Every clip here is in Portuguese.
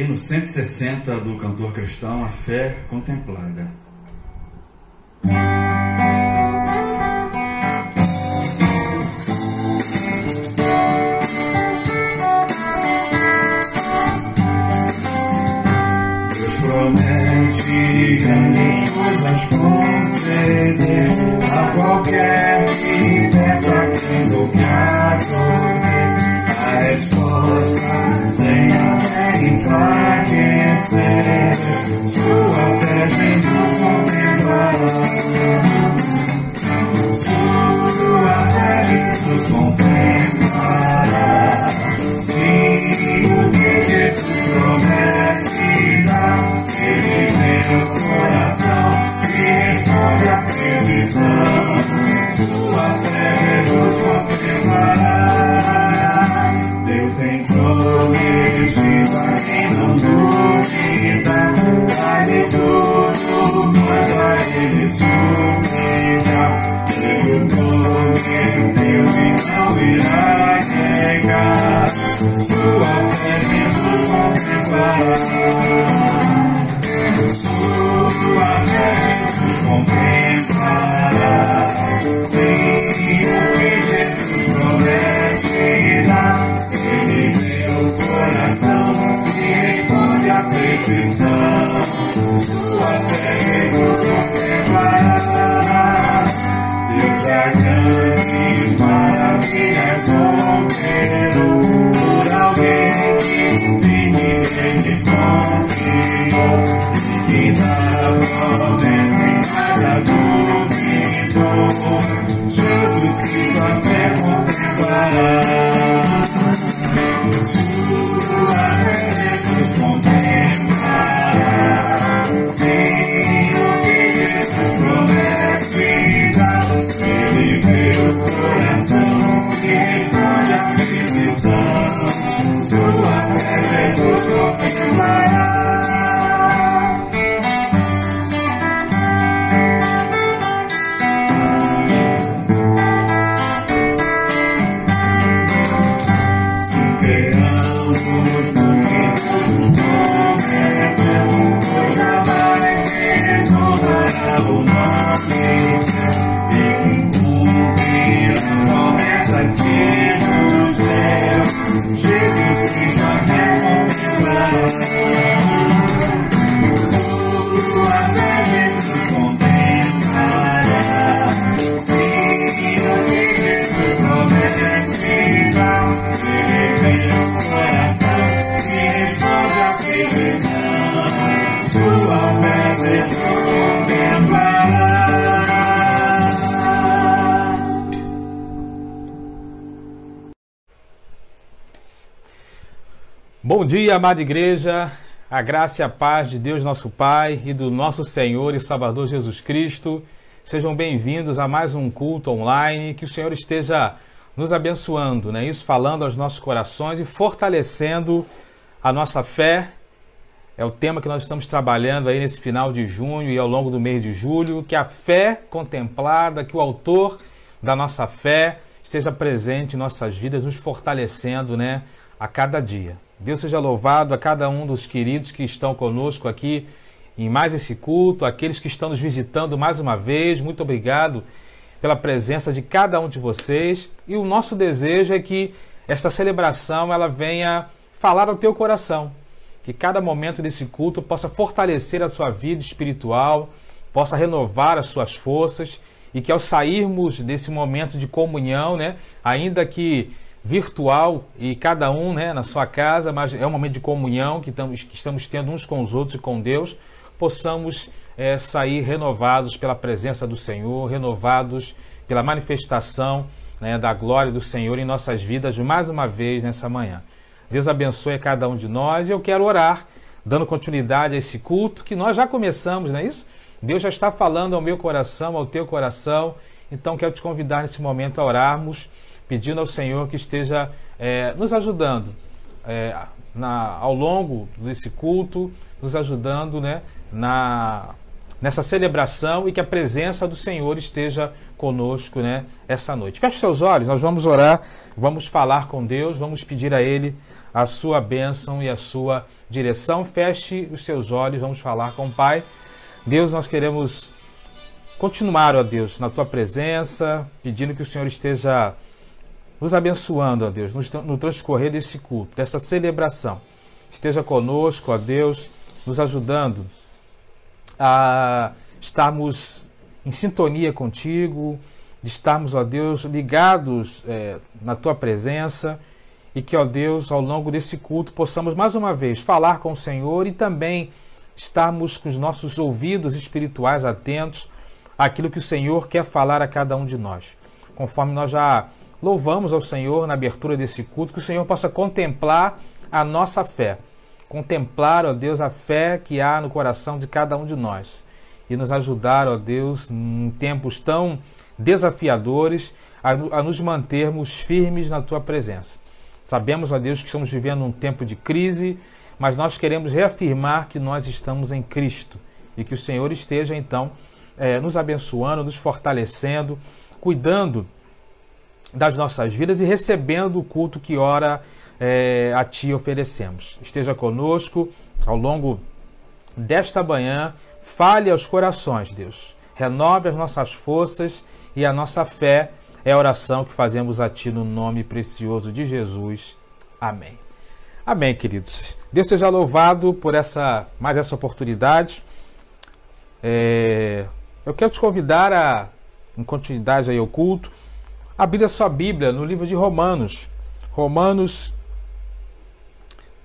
Hino 160 do cantor cristão, A Fé Contemplada. Deus promete grandes coisas conceder a qualquer que peça aquilo que adore. A resposta sem a fé enfraquecer, sua fé Jesus contemplará. Sua fé Jesus contemplará. Sim, o que Jesus promete dá, ele vê o coração e responde à petição. Sua fé Jesus contemplará. Deus tem prometido a quem não duvida, dá-lhe tudo quanto a ele suplica. Ele prometeu e não irá negar, sua fé Jesus contemplará. Sua fé Jesus contemplará. Sim, o que Jesus promete dá, ele vê o coração e responde à petição. Sua fé Jesus contemplará. Deus já grandes maravilhas operou por alguém que firmemente confiou, que da promessa em nada duvidou. Jesus Cristo a fé contemplará. Sua fé Jesus contemplará. Sim, o que Jesus promete dá, ele vê o coração e responde à petição. Sua fé Jesus contemplará. Bom dia, amada igreja, a graça e a paz de Deus nosso Pai e do nosso Senhor e Salvador Jesus Cristo. Sejam bem-vindos a mais um culto online, que o Senhor esteja nos abençoando, né? Isso, falando aos nossos corações e fortalecendo a nossa fé. É o tema que nós estamos trabalhando aí nesse final de junho e ao longo do mês de julho, que a fé contemplada, que o autor da nossa fé esteja presente em nossas vidas, nos fortalecendo, né, a cada dia. Deus seja louvado a cada um dos queridos que estão conosco aqui em mais esse culto, aqueles que estão nos visitando mais uma vez. Muito obrigado pela presença de cada um de vocês. E o nosso desejo é que esta celebração ela venha falar ao teu coração. Que cada momento desse culto possa fortalecer a sua vida espiritual, possa renovar as suas forças e que ao sairmos desse momento de comunhão, né, ainda que virtual e cada um, né, na sua casa, mas é um momento de comunhão que estamos tendo uns com os outros e com Deus, possamos sair renovados pela presença do Senhor, renovados pela manifestação, né, da glória do Senhor em nossas vidas mais uma vez nessa manhã. Deus abençoe a cada um de nós e eu quero orar, dando continuidade a esse culto que nós já começamos, não é isso? Deus já está falando ao meu coração, ao teu coração, então quero te convidar nesse momento a orarmos, pedindo ao Senhor que esteja nos ajudando ao longo desse culto, nos ajudando, né, nessa celebração e que a presença do Senhor esteja conosco, né, essa noite. Feche seus olhos, nós vamos orar, vamos falar com Deus, vamos pedir a Ele a sua bênção e a sua direção. Feche os seus olhos, vamos falar com o Pai. Deus, nós queremos continuar, ó Deus, na Tua presença, pedindo que o Senhor esteja nos abençoando, ó Deus, no transcorrer desse culto, dessa celebração. Esteja conosco, ó Deus, nos ajudando a estarmos em sintonia contigo, de estarmos, ó Deus, ligados na Tua presença, e que, ó Deus, ao longo desse culto possamos mais uma vez falar com o Senhor e também estarmos com os nossos ouvidos espirituais atentos àquilo que o Senhor quer falar a cada um de nós. Conforme nós já louvamos ao Senhor na abertura desse culto, que o Senhor possa contemplar a nossa fé, contemplar, ó Deus, a fé que há no coração de cada um de nós e nos ajudar, ó Deus, em tempos tão desafiadores, a nos mantermos firmes na Tua presença. Sabemos, ó Deus, que estamos vivendo um tempo de crise, mas nós queremos reafirmar que nós estamos em Cristo e que o Senhor esteja, então, nos abençoando, nos fortalecendo, cuidando das nossas vidas e recebendo o culto que ora a Ti oferecemos. Esteja conosco ao longo desta manhã, fale aos corações, Deus. Renove as nossas forças e a nossa fé é a oração que fazemos a Ti no nome precioso de Jesus. Amém. Amém, queridos. Deus seja louvado por mais essa oportunidade. Eu quero te convidar em continuidade aí ao culto, abrir a sua Bíblia no livro de Romanos. Romanos,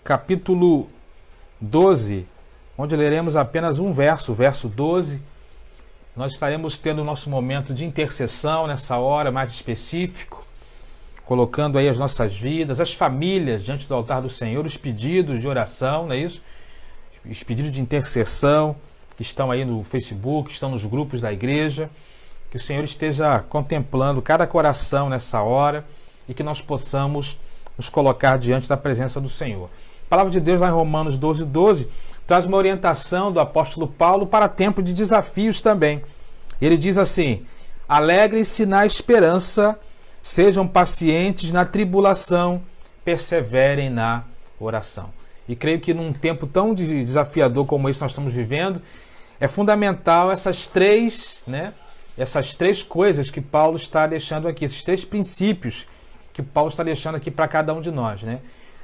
capítulo 12, onde leremos apenas um verso, verso 12. Nós estaremos tendo o nosso momento de intercessão nessa hora mais específico, colocando aí as nossas vidas, as famílias diante do altar do Senhor, os pedidos de oração, não é isso? Os pedidos de intercessão que estão aí no Facebook, que estão nos grupos da igreja. Que o Senhor esteja contemplando cada coração nessa hora e que nós possamos nos colocar diante da presença do Senhor. A palavra de Deus lá em Romanos 12, traz uma orientação do apóstolo Paulo para tempo de desafios também. Ele diz assim: alegrem-se na esperança, sejam pacientes na tribulação, perseverem na oração. E creio que num tempo tão desafiador como esse que nós estamos vivendo, é fundamental essas três coisas que Paulo está deixando aqui, esses três princípios que Paulo está deixando aqui para cada um de nós, né?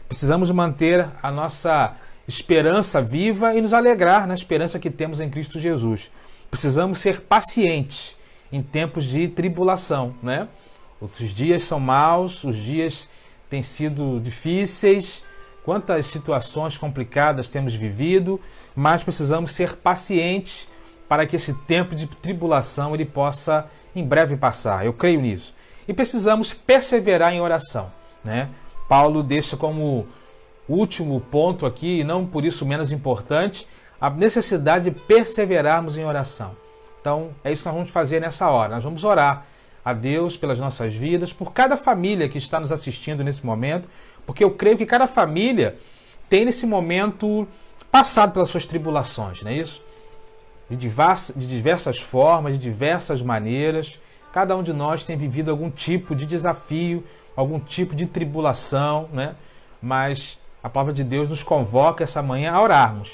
Precisamos manter a nossa esperança viva e nos alegrar na esperança que temos em Cristo Jesus. Precisamos ser pacientes em tempos de tribulação, né? Os dias são maus, os dias têm sido difíceis, quantas situações complicadas temos vivido, mas precisamos ser pacientes para que esse tempo de tribulação ele possa em breve passar. Eu creio nisso. E precisamos perseverar em oração, né? Paulo deixa como último ponto aqui, e não por isso menos importante, a necessidade de perseverarmos em oração. Então, é isso que nós vamos fazer nessa hora. Nós vamos orar a Deus pelas nossas vidas, por cada família que está nos assistindo nesse momento, porque eu creio que cada família tem nesse momento passado pelas suas tribulações, não é isso? De diversas formas, de diversas maneiras. Cada um de nós tem vivido algum tipo de desafio, algum tipo de tribulação, né? Mas a palavra de Deus nos convoca essa manhã a orarmos,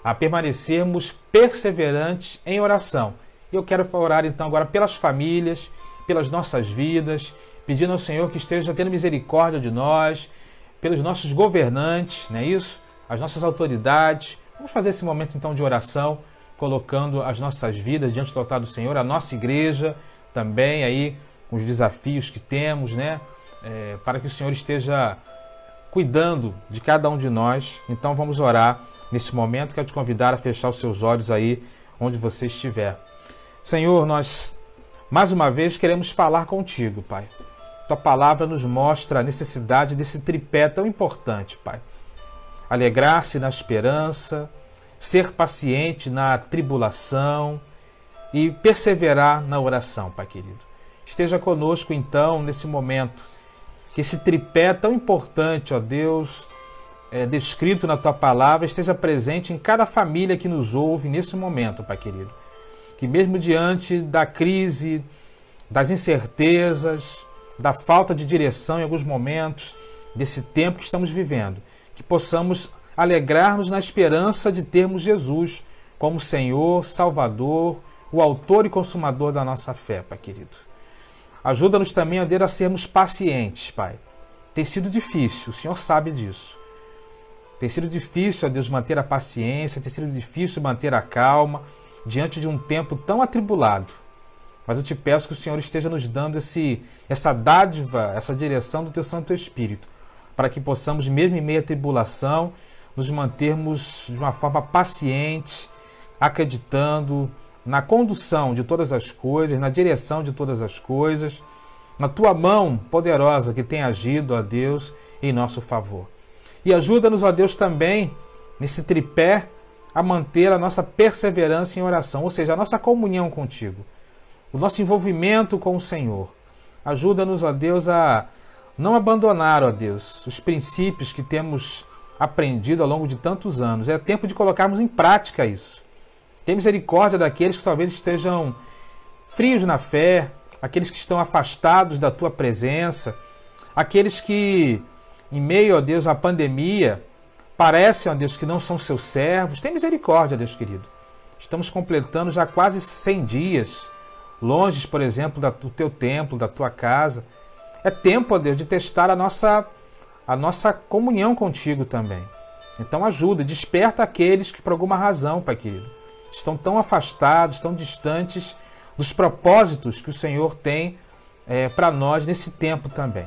a permanecermos perseverantes em oração. E eu quero orar então agora pelas famílias, pelas nossas vidas, pedindo ao Senhor que esteja tendo misericórdia de nós, pelos nossos governantes, não é isso? As nossas autoridades. Vamos fazer esse momento então de oração, colocando as nossas vidas diante do altar do Senhor, a nossa igreja também aí, com os desafios que temos, né? Para que o Senhor esteja cuidando de cada um de nós. Então vamos orar nesse momento. Quero te convidar a fechar os seus olhos aí onde você estiver. Senhor, nós mais uma vez queremos falar contigo, Pai. Tua palavra nos mostra a necessidade desse tripé tão importante, Pai. Alegrar-se na esperança, ser paciente na tribulação e perseverar na oração, Pai querido. Esteja conosco então nesse momento, que esse tripé tão importante, ó Deus, descrito na Tua palavra, esteja presente em cada família que nos ouve nesse momento, Pai querido. Que mesmo diante da crise, das incertezas, da falta de direção em alguns momentos desse tempo que estamos vivendo. Que possamos alegrar-nos na esperança de termos Jesus como Senhor, Salvador, o autor e consumador da nossa fé, Pai querido. Ajuda-nos também, ó Deus, a sermos pacientes, Pai. Tem sido difícil, o Senhor sabe disso. Tem sido difícil, ó Deus, manter a paciência, tem sido difícil manter a calma diante de um tempo tão atribulado. Mas eu te peço que o Senhor esteja nos dando essa dádiva, essa direção do Teu Santo Espírito, para que possamos, mesmo em meio à tribulação, nos mantermos de uma forma paciente, acreditando na condução de todas as coisas, na direção de todas as coisas, na Tua mão poderosa que tem agido, ó Deus, em nosso favor. E ajuda-nos, ó Deus, também, nesse tripé, a manter a nossa perseverança em oração, ou seja, a nossa comunhão contigo, o nosso envolvimento com o Senhor. Ajuda-nos, ó Deus, a não abandonar, ó Deus, os princípios que temos aprendido ao longo de tantos anos. É tempo de colocarmos em prática isso. Tem misericórdia daqueles que talvez estejam frios na fé, aqueles que estão afastados da Tua presença, aqueles que, em meio, ó Deus, à pandemia, parecem, ó Deus, que não são seus servos. Tem misericórdia, Deus querido. Estamos completando já quase 100 dias, longe, por exemplo, do Teu templo, da Tua casa. É tempo, ó Deus, de testar a nossa comunhão contigo também. Então ajuda, desperta aqueles que por alguma razão, Pai querido, estão tão afastados, tão distantes dos propósitos que o Senhor tem para nós nesse tempo também.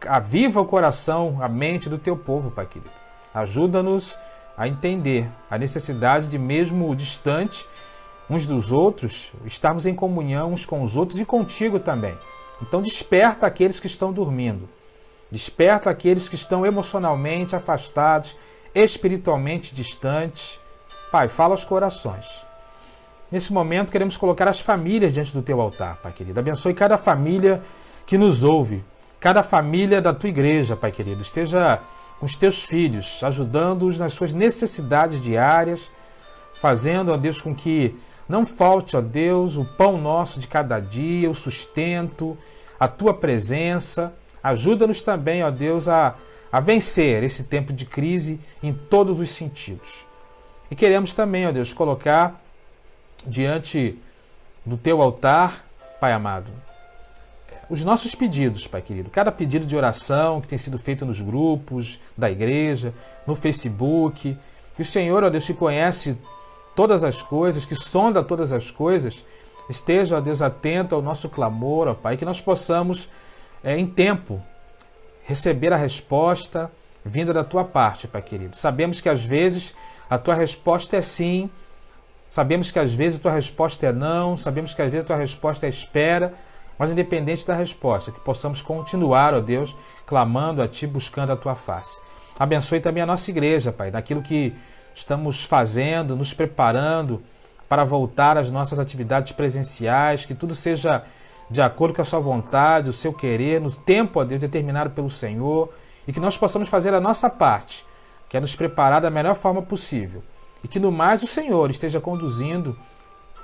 Aviva o coração, a mente do Teu povo, Pai querido. Ajuda-nos a entender a necessidade de, mesmo distante uns dos outros, estarmos em comunhão uns com os outros e contigo também. Então desperta aqueles que estão dormindo. Desperta aqueles que estão emocionalmente afastados, espiritualmente distantes. Pai, fala aos corações. Nesse momento queremos colocar as famílias diante do Teu altar, Pai querido. Abençoe cada família que nos ouve, cada família da Tua igreja, Pai querido. Esteja com os Teus filhos, ajudando-os nas suas necessidades diárias, fazendo, ó Deus, com que não falte, ó Deus, o pão nosso de cada dia, o sustento, a Tua presença. Ajuda-nos também, ó Deus, a vencer esse tempo de crise em todos os sentidos. E queremos também, ó Deus, colocar diante do Teu altar, Pai amado, os nossos pedidos, Pai querido. Cada pedido de oração que tem sido feito nos grupos da igreja, no Facebook. Que o Senhor, ó Deus, que conhece todas as coisas, que sonda todas as coisas, esteja, ó Deus, atento ao nosso clamor, ó Pai, que nós possamos, em tempo, receber a resposta vinda da Tua parte, Pai querido. Sabemos que às vezes a Tua resposta é sim, sabemos que às vezes a Tua resposta é não, sabemos que às vezes a Tua resposta é espera, mas independente da resposta, que possamos continuar, ó Deus, clamando a Ti, buscando a Tua face. Abençoe também a nossa igreja, Pai, naquilo que estamos fazendo, nos preparando para voltar às nossas atividades presenciais, que tudo seja de acordo com a Sua vontade, o Seu querer, no tempo, ó Deus, determinado pelo Senhor, e que nós possamos fazer a nossa parte, que é nos preparar da melhor forma possível, e que no mais o Senhor esteja conduzindo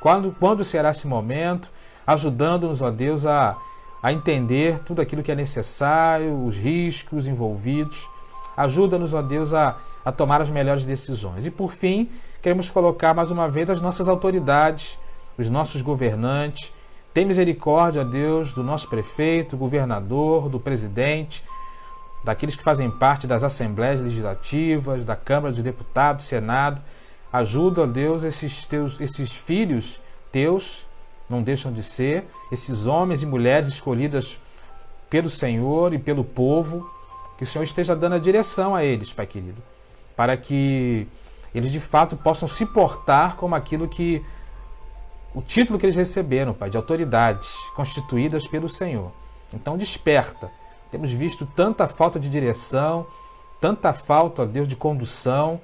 quando será esse momento, ajudando-nos, ó Deus, a entender tudo aquilo que é necessário, os riscos envolvidos. Ajuda-nos, ó Deus, a tomar as melhores decisões. E por fim, queremos colocar mais uma vez as nossas autoridades, os nossos governantes. Tem misericórdia, ó Deus, do nosso prefeito, governador, do presidente, daqueles que fazem parte das assembleias legislativas, da Câmara dos Deputados, Senado. Ajuda, ó Deus, esses filhos Teus, não deixam de ser, esses homens e mulheres escolhidas pelo Senhor e pelo povo, que o Senhor esteja dando a direção a eles, Pai querido, para que eles de fato possam se portar como aquilo que o título que eles receberam, Pai, de autoridades constituídas pelo Senhor. Então desperta. Temos visto tanta falta de direção, tanta falta, ó Deus, de condução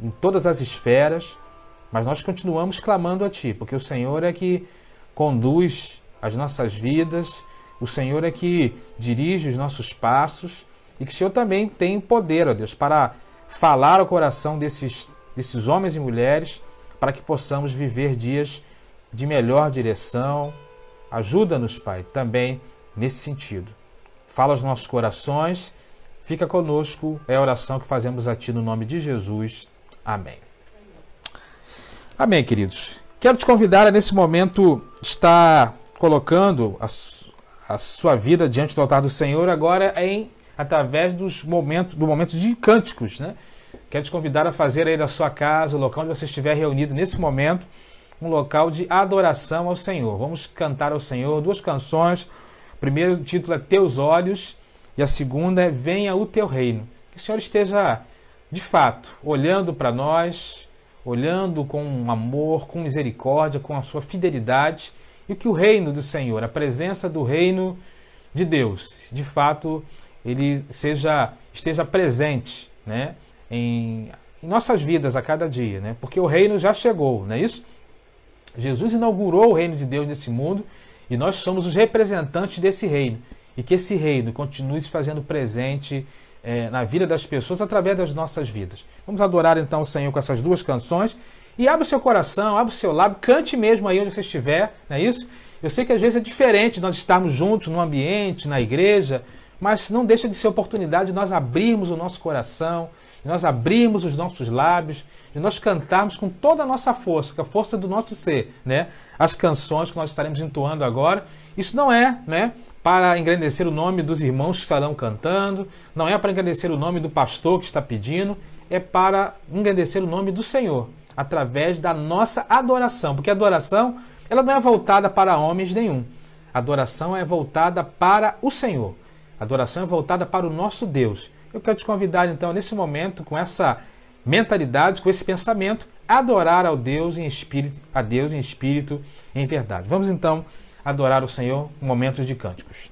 em todas as esferas, mas nós continuamos clamando a Ti, porque o Senhor é que conduz as nossas vidas, o Senhor é que dirige os nossos passos, e que o Senhor também tem poder, ó Deus, para falar ao coração desses homens e mulheres, para que possamos viver dias de melhor direção, Ajuda-nos, Pai, também nesse sentido. Fala aos nossos corações, fica conosco, é a oração que fazemos a Ti no nome de Jesus. Amém. Amém, queridos. Quero te convidar a, nesse momento, estar colocando a sua vida diante do altar do Senhor, agora através do momento de cânticos, né? Quero te convidar a fazer aí da sua casa, o local onde você estiver reunido nesse momento, um local de adoração ao Senhor. Vamos cantar ao Senhor 2 canções. O primeiro título é Teus Olhos e a segunda é Venha o Teu Reino. Que o Senhor esteja, de fato, olhando para nós, olhando com amor, com misericórdia, com a sua fidelidade, e que o reino do Senhor, a presença do reino de Deus, de fato, ele esteja presente, né, em nossas vidas a cada dia, né? Porque o reino já chegou, não é isso? Jesus inaugurou o reino de Deus nesse mundo e nós somos os representantes desse reino. E que esse reino continue se fazendo presente na vida das pessoas através das nossas vidas. Vamos adorar então o Senhor com essas 2 canções. E abre o seu coração, abre o seu lábio, cante mesmo aí onde você estiver, não é isso? Eu sei que às vezes é diferente nós estarmos juntos no ambiente, na igreja, mas não deixa de ser oportunidade de nós abrirmos o nosso coração, de nós abrirmos os nossos lábios, de nós cantarmos com toda a nossa força, com a força do nosso ser, né? As canções que nós estaremos entoando agora. Isso não é, né, para engrandecer o nome dos irmãos que estarão cantando, não é para engrandecer o nome do pastor que está pedindo, é para engrandecer o nome do Senhor, através da nossa adoração, porque a adoração ela não é voltada para homens nenhum. A adoração é voltada para o Senhor. A adoração é voltada para o nosso Deus. Eu quero te convidar então nesse momento, com essa mentalidade, com esse pensamento, a adorar a Deus em espírito, em verdade. Vamos então adorar o Senhor em momentos de cânticos.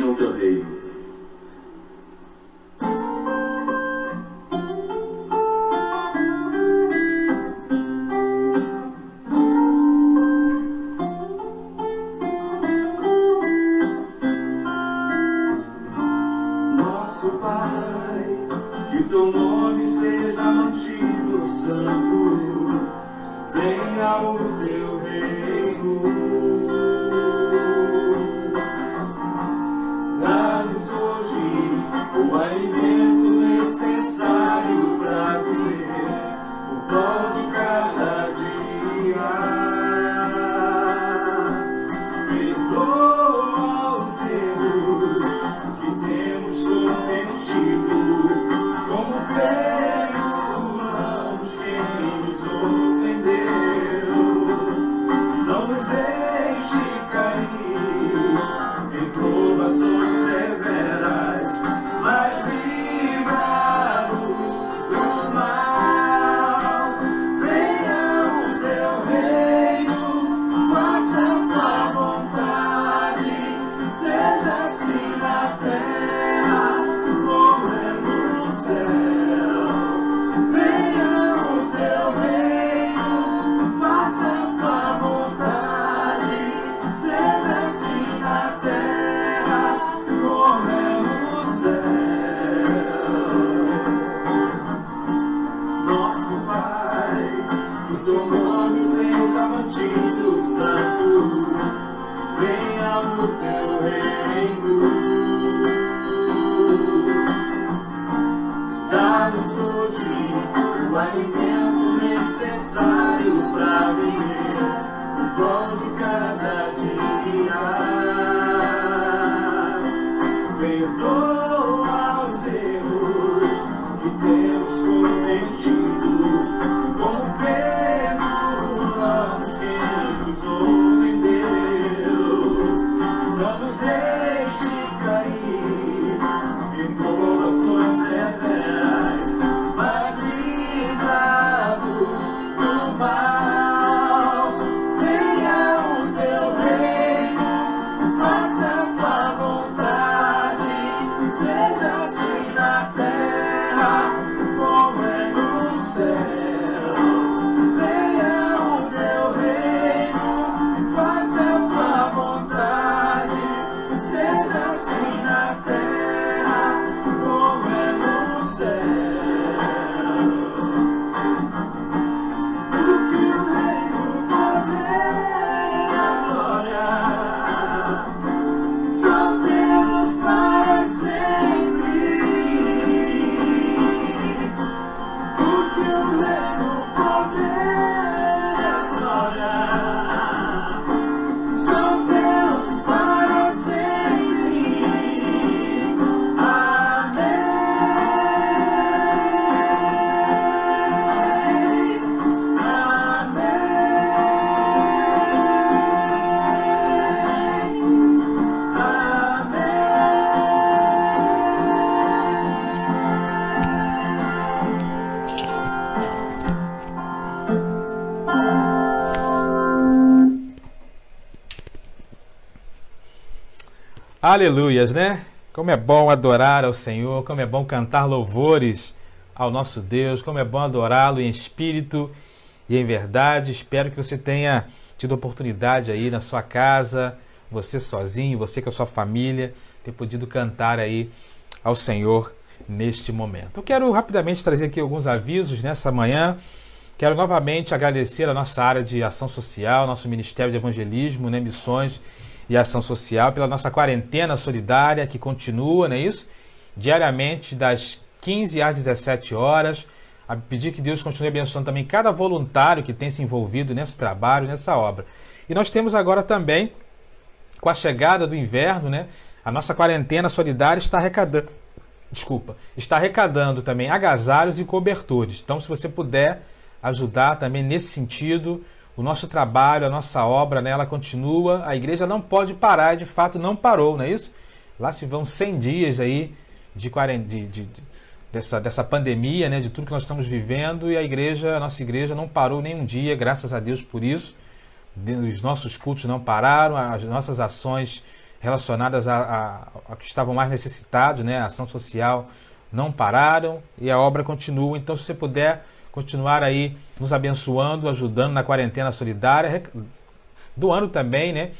venha o teu reino. Nosso Pai, que o teu nome seja mantido santo, venha o teu reino. Dá-nos hoje o alimento necessário para viver, o pão de cada dia. Perdoa os erros que temos cometido, como perdoamos quem nos ofendeu. Não nos deixe cair em provações severas, mas livra-nos do mal. Venha o teu reino, faça a tua vontade, seja assim na terra como é no céu. Venha o teu reino, faça a tua vontade, seja assim na terra como é no céu. Nosso Pai, que o teu nome seja mantido santo, venha o teu reino. Dá-nos hoje o alimento necessário para viver, o pão de cada dia. Perdoa os erros que temos cometido, como perdoamos quem nos ofendeu. Não nos deixe cair em provações severas, mas livra-nos do mal. Venha o teu reino, faça a tua vontade, seja assim na terra como é no céu. Venha o teu reino, faça a tua vontade, seja assim na terra como é no céu. Porque o reino, o poder e a glória são teus para sempre. Porque o reino, o poder e a glória são teus para sempre. Amém. Aleluias, né? Como é bom adorar ao Senhor, como é bom cantar louvores ao nosso Deus, como é bom adorá-lo em espírito e em verdade. Espero que você tenha tido oportunidade aí na sua casa, você sozinho, você com a sua família, ter podido cantar aí ao Senhor neste momento. Eu quero rapidamente trazer aqui alguns avisos nessa manhã. Quero novamente agradecer a nossa área de ação social, nosso Ministério de Evangelismo, né, Missões e Ação Social, pela nossa quarentena solidária que continua, não é isso? Diariamente, das 15 às 17 horas. A pedir que Deus continue abençoando também cada voluntário que tem se envolvido nesse trabalho, nessa obra. E nós temos agora também, com a chegada do inverno, né, a nossa quarentena solidária está arrecadando também agasalhos e cobertores. Então, se você puder ajudar também nesse sentido, o nosso trabalho, a nossa obra, né, ela continua. A igreja não pode parar, de fato não parou, não é isso? Lá se vão 100 dias aí dessa pandemia, né, de tudo que nós estamos vivendo, e a nossa igreja não parou nenhum dia, graças a Deus por isso. Os nossos cultos não pararam, as nossas ações relacionadas a que estavam mais necessitados, né? A ação social, não pararam e a obra continua. Então, se você puder continuar aí nos abençoando, ajudando na quarentena solidária, doando também, né?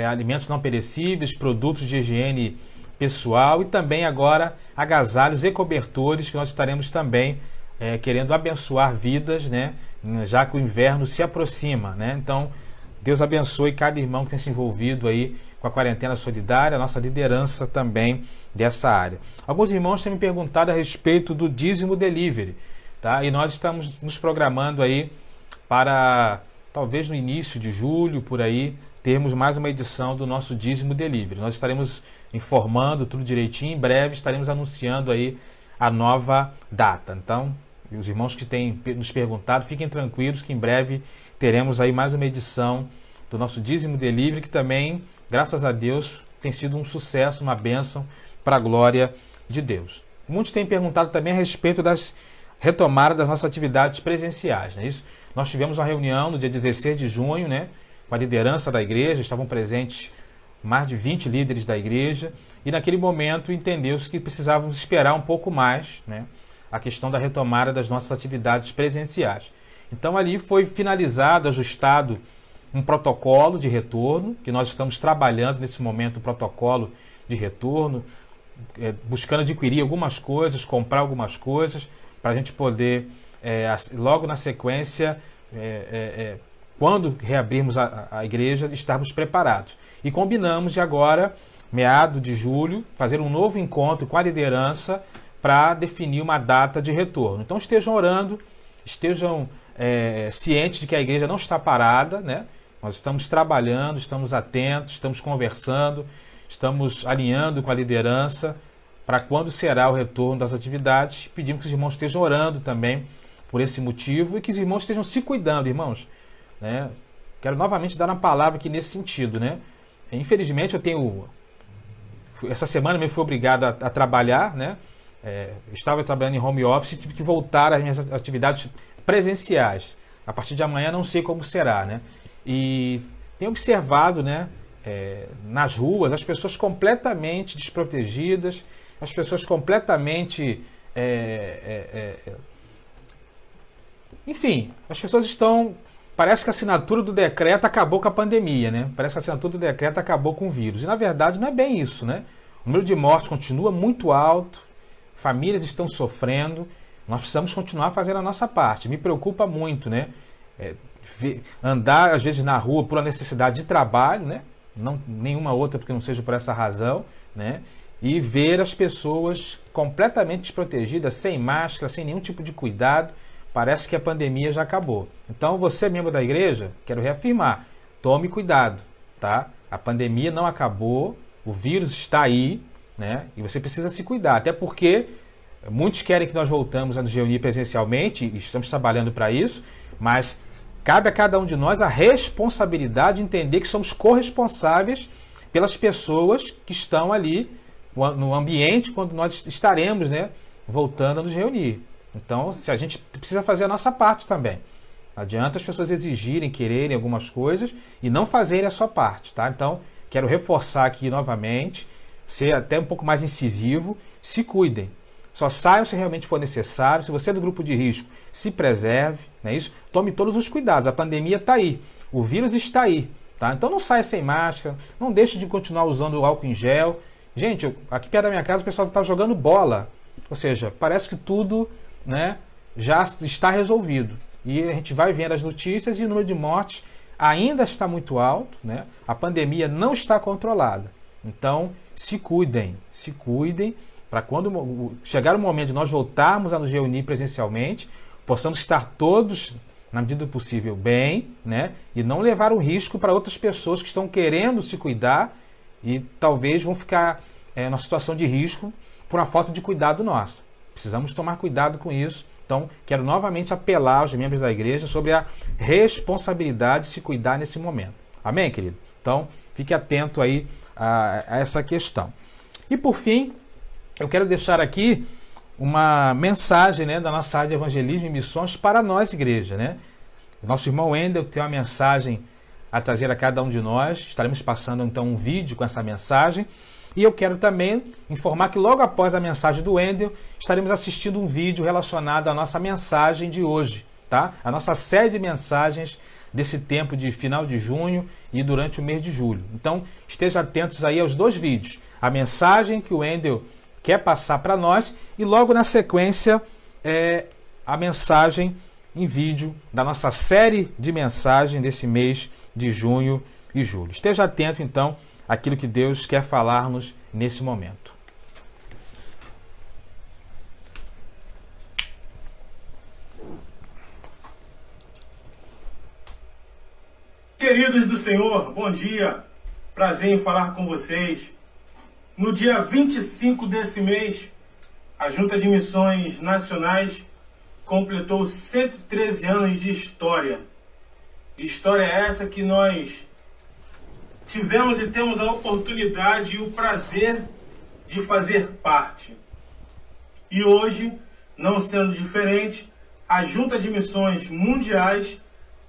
Alimentos não perecíveis, produtos de higiene pessoal e também agora agasalhos e cobertores que nós estaremos também querendo abençoar vidas, né? Já que o inverno se aproxima, né? Então, Deus abençoe cada irmão que tem se envolvido aí com a quarentena solidária, a nossa liderança também dessa área. Alguns irmãos têm me perguntado a respeito do dízimo delivery, tá? E nós estamos nos programando aí para, talvez no início de julho, por aí, termos mais uma edição do nosso dízimo delivery. Nós estaremos informando tudo direitinho, em breve estaremos anunciando aí a nova data. Então, os irmãos que têm nos perguntado, fiquem tranquilos que em breve teremos aí mais uma edição do nosso dízimo delivery, que também, graças a Deus, tem sido um sucesso, uma bênção para a glória de Deus. Muitos têm perguntado também a respeito das retomadas das nossas atividades presenciais, não é isso? Nós tivemos uma reunião no dia 16 de junho, né, com a liderança da igreja, estavam presentes mais de 20 líderes da igreja, e naquele momento entendeu-se que precisávamos esperar um pouco mais, né, a questão da retomada das nossas atividades presenciais. Então ali foi finalizado, ajustado um protocolo de retorno, que nós estamos trabalhando nesse momento, o protocolo de retorno, buscando adquirir algumas coisas, comprar algumas coisas, para a gente poder, logo na sequência, quando reabrirmos a igreja, estarmos preparados. E combinamos de agora, meado de julho, fazer um novo encontro com a liderança para definir uma data de retorno. Então estejam orando, estejam cientes de que a igreja não está parada, né? Nós estamos trabalhando, estamos atentos, estamos conversando, estamos alinhando com a liderança para quando será o retorno das atividades. Pedimos que os irmãos estejam orando também por esse motivo e que os irmãos estejam se cuidando, irmãos, né? Quero novamente dar uma palavra aqui nesse sentido, né? Infelizmente essa semana eu fui obrigado a trabalhar, né? Estava trabalhando em home office e tive que voltar às minhas atividades presenciais. A partir de amanhã não sei como será, né? E tenho observado, né, nas ruas, as pessoas completamente desprotegidas, as pessoas completamente... Enfim, as pessoas estão... Parece que a assinatura do decreto acabou com a pandemia, né? Parece que a assinatura do decreto acabou com o vírus. E na verdade não é bem isso, né? O número de mortes continua muito alto, famílias estão sofrendo, nós precisamos continuar fazendo a nossa parte. Me preocupa muito, né? Andar às vezes na rua por uma necessidade de trabalho, né? Não, nenhuma outra porque não seja por essa razão, né? E ver as pessoas completamente desprotegidas, sem máscara, sem nenhum tipo de cuidado. Parece que a pandemia já acabou. Então, você, membro da igreja, quero reafirmar, tome cuidado, tá? A pandemia não acabou, o vírus está aí, né? E você precisa se cuidar, até porque muitos querem que nós voltamos a nos reunir presencialmente, e estamos trabalhando para isso, mas cabe a cada um de nós a responsabilidade de entender que somos corresponsáveis pelas pessoas que estão ali no ambiente quando nós estaremos, né, voltando a nos reunir. Então, se a gente precisa fazer a nossa parte também. Não adianta as pessoas exigirem, quererem algumas coisas e não fazerem a sua parte, tá? Então, quero reforçar aqui novamente, ser até um pouco mais incisivo, se cuidem. Só saiam se realmente for necessário. Se você é do grupo de risco, se preserve, não é isso? Tome todos os cuidados. A pandemia está aí. O vírus está aí, tá? Então não saia sem máscara. Não deixe de continuar usando o álcool em gel. Gente, aqui perto da minha casa o pessoal está jogando bola. Ou seja, parece que tudo, né, já está resolvido. E a gente vai vendo as notícias e o número de mortes ainda está muito alto, né? A pandemia não está controlada. Então, se cuidem, para quando chegar o momento de nós voltarmos a nos reunir presencialmente, possamos estar todos, na medida do possível, bem, né? E não levar o risco para outras pessoas que estão querendo se cuidar e talvez vão ficar numa situação de risco por uma falta de cuidado nossa. Precisamos tomar cuidado com isso. Então, quero novamente apelar aos membros da igreja sobre a responsabilidade de se cuidar nesse momento. Amém, querido? Então, fique atento aí a essa questão. E, por fim, eu quero deixar aqui uma mensagem, né, da nossa área de evangelismo e missões para nós, igreja, né? O nosso irmão Wendel tem uma mensagem a trazer a cada um de nós. Estaremos passando então um vídeo com essa mensagem. E eu quero também informar que logo após a mensagem do Wendel, estaremos assistindo um vídeo relacionado à nossa mensagem de hoje, tá? A nossa série de mensagens desse tempo de final de junho e durante o mês de julho. Então, esteja atentos aí aos dois vídeos. A mensagem que o Wendel quer passar para nós e logo na sequência a mensagem em vídeo da nossa série de mensagem desse mês de junho e julho. Esteja atento então àquilo que Deus quer falar-nos nesse momento. Queridos do Senhor, bom dia. Prazer em falar com vocês. No dia 25 desse mês, a Junta de Missões Nacionais completou 113 anos de história. História essa que nós tivemos e temos a oportunidade e o prazer de fazer parte. E hoje, não sendo diferente, a Junta de Missões Mundiais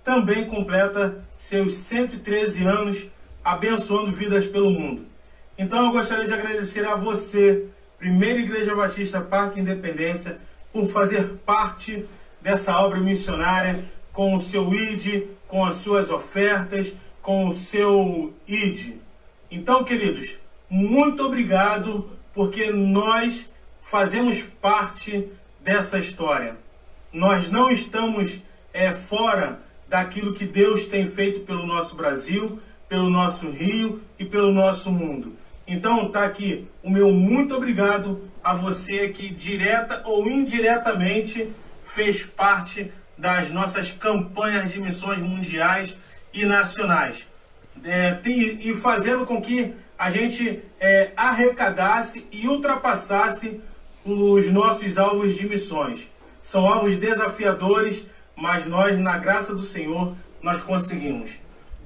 também completa seus 113 anos abençoando vidas pelo mundo. Então eu gostaria de agradecer a você, Primeira Igreja Batista Parque Independência, por fazer parte dessa obra missionária com o seu ID, com as suas ofertas, com o seu ID. Então, queridos, muito obrigado, porque nós fazemos parte dessa história. Nós não estamos fora daquilo que Deus tem feito pelo nosso Brasil, pelo nosso Rio e pelo nosso mundo. Então está aqui o meu muito obrigado a você que direta ou indiretamente fez parte das nossas campanhas de missões mundiais e nacionais. E fazendo com que a gente arrecadasse e ultrapassasse os nossos alvos de missões. São alvos desafiadores, mas nós, na graça do Senhor, nós conseguimos.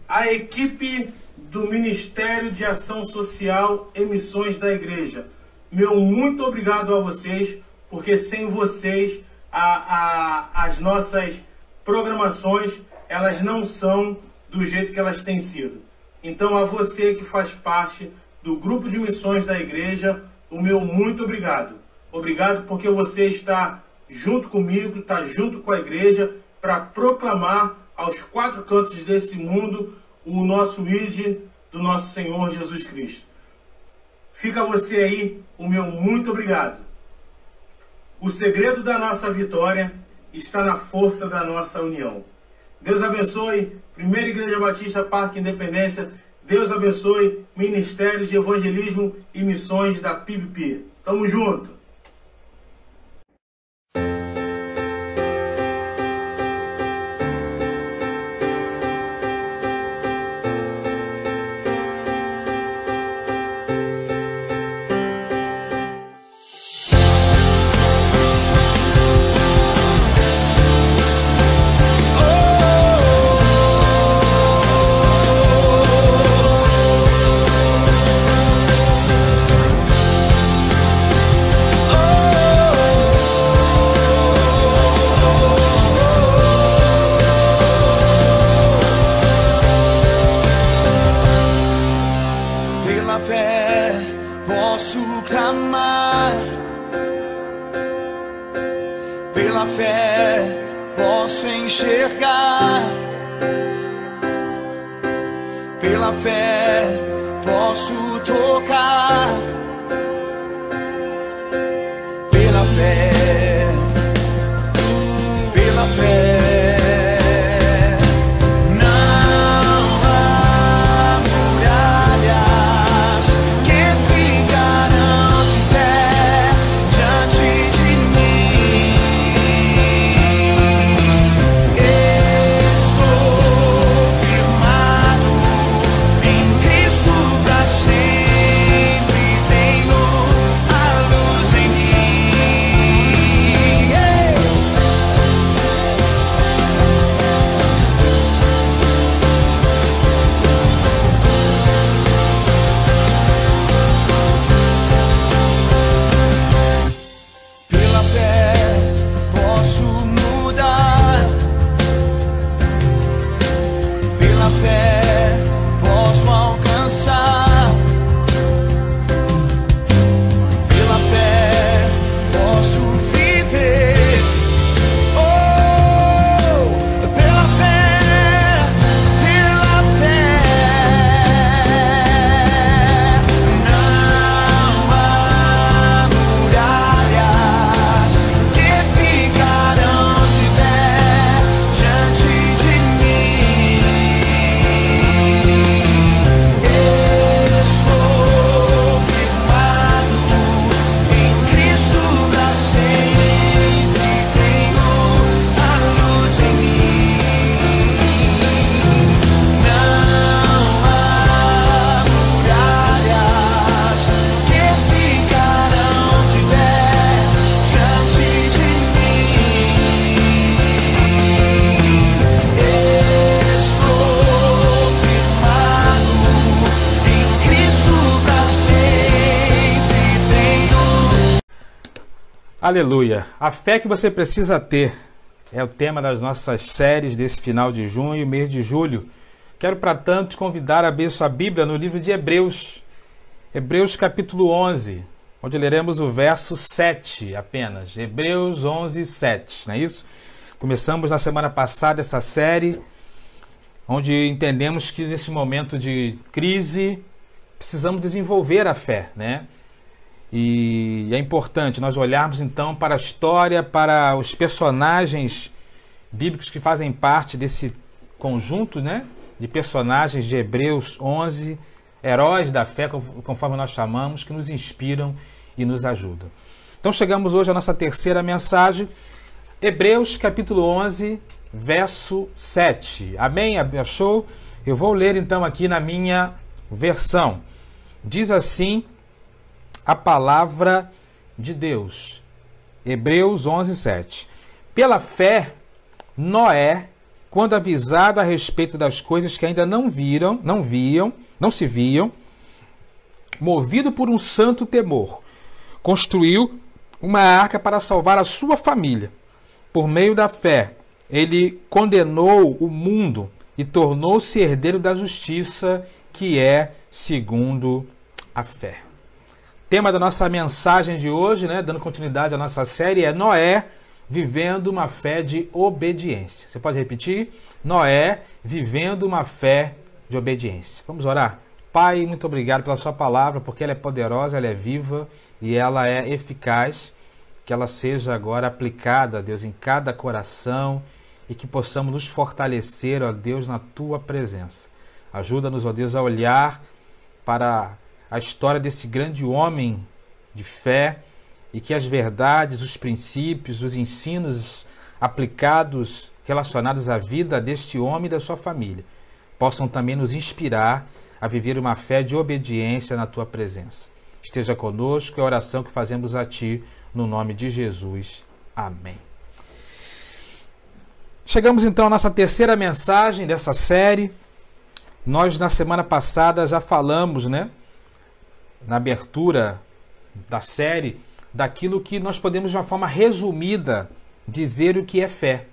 A equipe do Ministério de Ação Social e Missões da Igreja, meu muito obrigado a vocês, porque sem vocês as nossas programações elas não são do jeito que elas têm sido. Então a você que faz parte do grupo de missões da igreja, o meu muito obrigado. Obrigado porque você está junto comigo, está junto com a igreja para proclamar aos quatro cantos desse mundo o nosso ID do nosso Senhor Jesus Cristo. Fica você aí o meu muito obrigado. O segredo da nossa vitória está na força da nossa união. Deus abençoe Primeira Igreja Batista Parque Independência. Deus abençoe Ministério de Evangelismo e Missões da PIBP. Tamo junto! Pela fé posso enxergar, pela fé posso tocar, pela fé, pela fé. Sempre Aleluia! A fé que você precisa ter é o tema das nossas séries desse final de junho e mês de julho. Quero, para tanto, te convidar a abrir sua Bíblia no livro de Hebreus. Hebreus capítulo 11, onde leremos o verso 7 apenas. Hebreus 11, 7, não é isso? Começamos na semana passada essa série, onde entendemos que nesse momento de crise precisamos desenvolver a fé, né? E é importante nós olharmos então para a história, para os personagens bíblicos que fazem parte desse conjunto, né, de personagens de Hebreus 11, heróis da fé, conforme nós chamamos, que nos inspiram e nos ajudam. Então chegamos hoje à nossa terceira mensagem, Hebreus capítulo 11, verso 7. Amém? Achou? Eu vou ler então aqui na minha versão. Diz assim a palavra de Deus. Hebreus 11, 7. Pela fé, Noé, quando avisado a respeito das coisas que ainda não se viam, movido por um santo temor, construiu uma arca para salvar a sua família. Por meio da fé, ele condenou o mundo e tornou-se herdeiro da justiça, que é segundo a fé. Tema da nossa mensagem de hoje, né, dando continuidade à nossa série, é Noé vivendo uma fé de obediência. Você pode repetir? Noé vivendo uma fé de obediência. Vamos orar? Pai, muito obrigado pela sua palavra, porque ela é poderosa, ela é viva e ela é eficaz. Que ela seja agora aplicada, Deus, em cada coração e que possamos nos fortalecer, ó Deus, na tua presença. Ajuda-nos, ó Deus, a olhar para a história desse grande homem de fé e que as verdades, os princípios, os ensinos aplicados, relacionados à vida deste homem e da sua família, possam também nos inspirar a viver uma fé de obediência na tua presença. Esteja conosco, é a oração que fazemos a ti, no nome de Jesus. Amém. Chegamos então à nossa terceira mensagem dessa série. Nós, na semana passada, já falamos, né, na abertura da série, daquilo que nós podemos, de uma forma resumida, dizer o que é fé.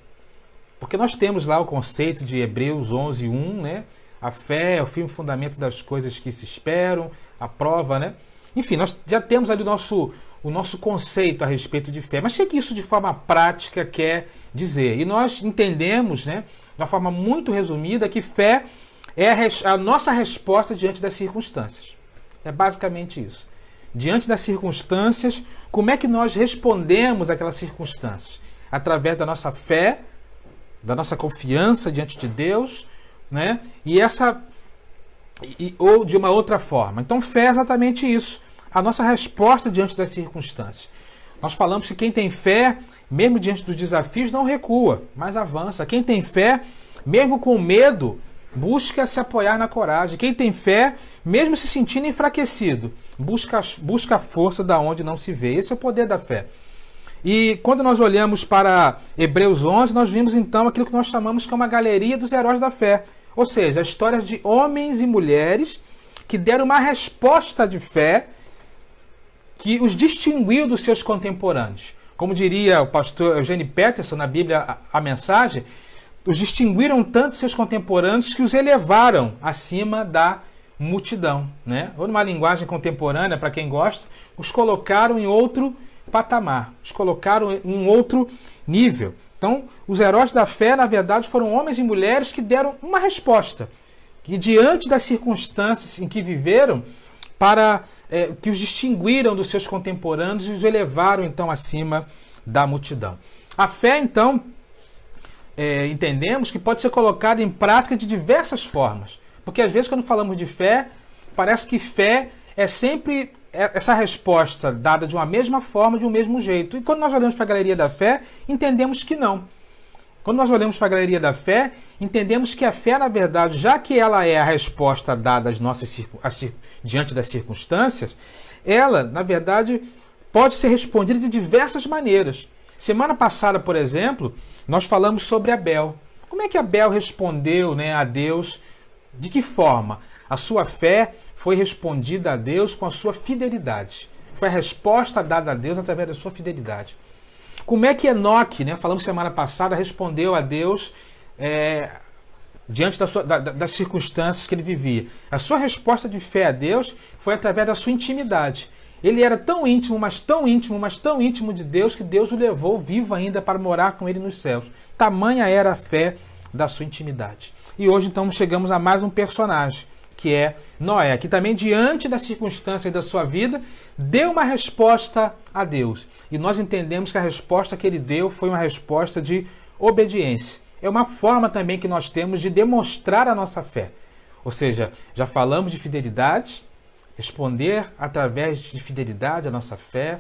Porque nós temos lá o conceito de Hebreus 11, 1, né? A fé é o firme fundamento das coisas que se esperam, a prova, né? Enfim, nós já temos ali o nosso conceito a respeito de fé. Mas o que isso, de forma prática, quer dizer? E nós entendemos, né, de uma forma muito resumida, que fé é a nossa resposta diante das circunstâncias. É basicamente isso. Diante das circunstâncias, como é que nós respondemos àquelas circunstâncias? Através da nossa fé, da nossa confiança diante de Deus, né? Ou de uma outra forma. Então, fé é exatamente isso. A nossa resposta diante das circunstâncias. Nós falamos que quem tem fé, mesmo diante dos desafios, não recua, mas avança. Quem tem fé, mesmo com medo, busca se apoiar na coragem. Quem tem fé, mesmo se sentindo enfraquecido, busca a força da onde não se vê. Esse é o poder da fé. E quando nós olhamos para Hebreus 11, nós vimos então aquilo que nós chamamos que é uma galeria dos heróis da fé. Ou seja, histórias de homens e mulheres que deram uma resposta de fé que os distinguiu dos seus contemporâneos. Como diria o pastor Eugênio Peterson na Bíblia, a mensagem, os distinguiram tanto seus contemporâneos que os elevaram acima da multidão, né? Ou numa linguagem contemporânea, para quem gosta, os colocaram em outro patamar, os colocaram em outro nível. Então, os heróis da fé, na verdade, foram homens e mulheres que deram uma resposta, que diante das circunstâncias em que viveram, que os distinguiram dos seus contemporâneos e os elevaram, então, acima da multidão. A fé, então, entendemos que pode ser colocada em prática de diversas formas. Porque, às vezes, quando falamos de fé, parece que fé é sempre essa resposta dada de uma mesma forma, de um mesmo jeito. E quando nós olhamos para a galeria da fé, entendemos que não. Quando nós olhamos para a galeria da fé, entendemos que a fé, na verdade, já que ela é a resposta dada diante das circunstâncias, ela, na verdade, pode ser respondida de diversas maneiras. Semana passada, por exemplo, nós falamos sobre Abel. Como é que Abel respondeu, né, a Deus? De que forma? A sua fé foi respondida a Deus com a sua fidelidade. foi a resposta dada a Deus através da sua fidelidade. Como é que Enoque, né, falamos semana passada, respondeu a Deus diante das circunstâncias que ele vivia? A sua resposta de fé a Deus foi através da sua intimidade. Ele era tão íntimo, mas tão íntimo, mas tão íntimo de Deus, que Deus o levou vivo ainda para morar com ele nos céus. Tamanha era a fé da sua intimidade. E hoje, então, chegamos a mais um personagem, que é Noé, que também, diante das circunstâncias da sua vida, deu uma resposta a Deus. E nós entendemos que a resposta que ele deu foi uma resposta de obediência. É uma forma também que nós temos de demonstrar a nossa fé. Ou seja, já falamos de fidelidade, responder através de fidelidade a nossa fé,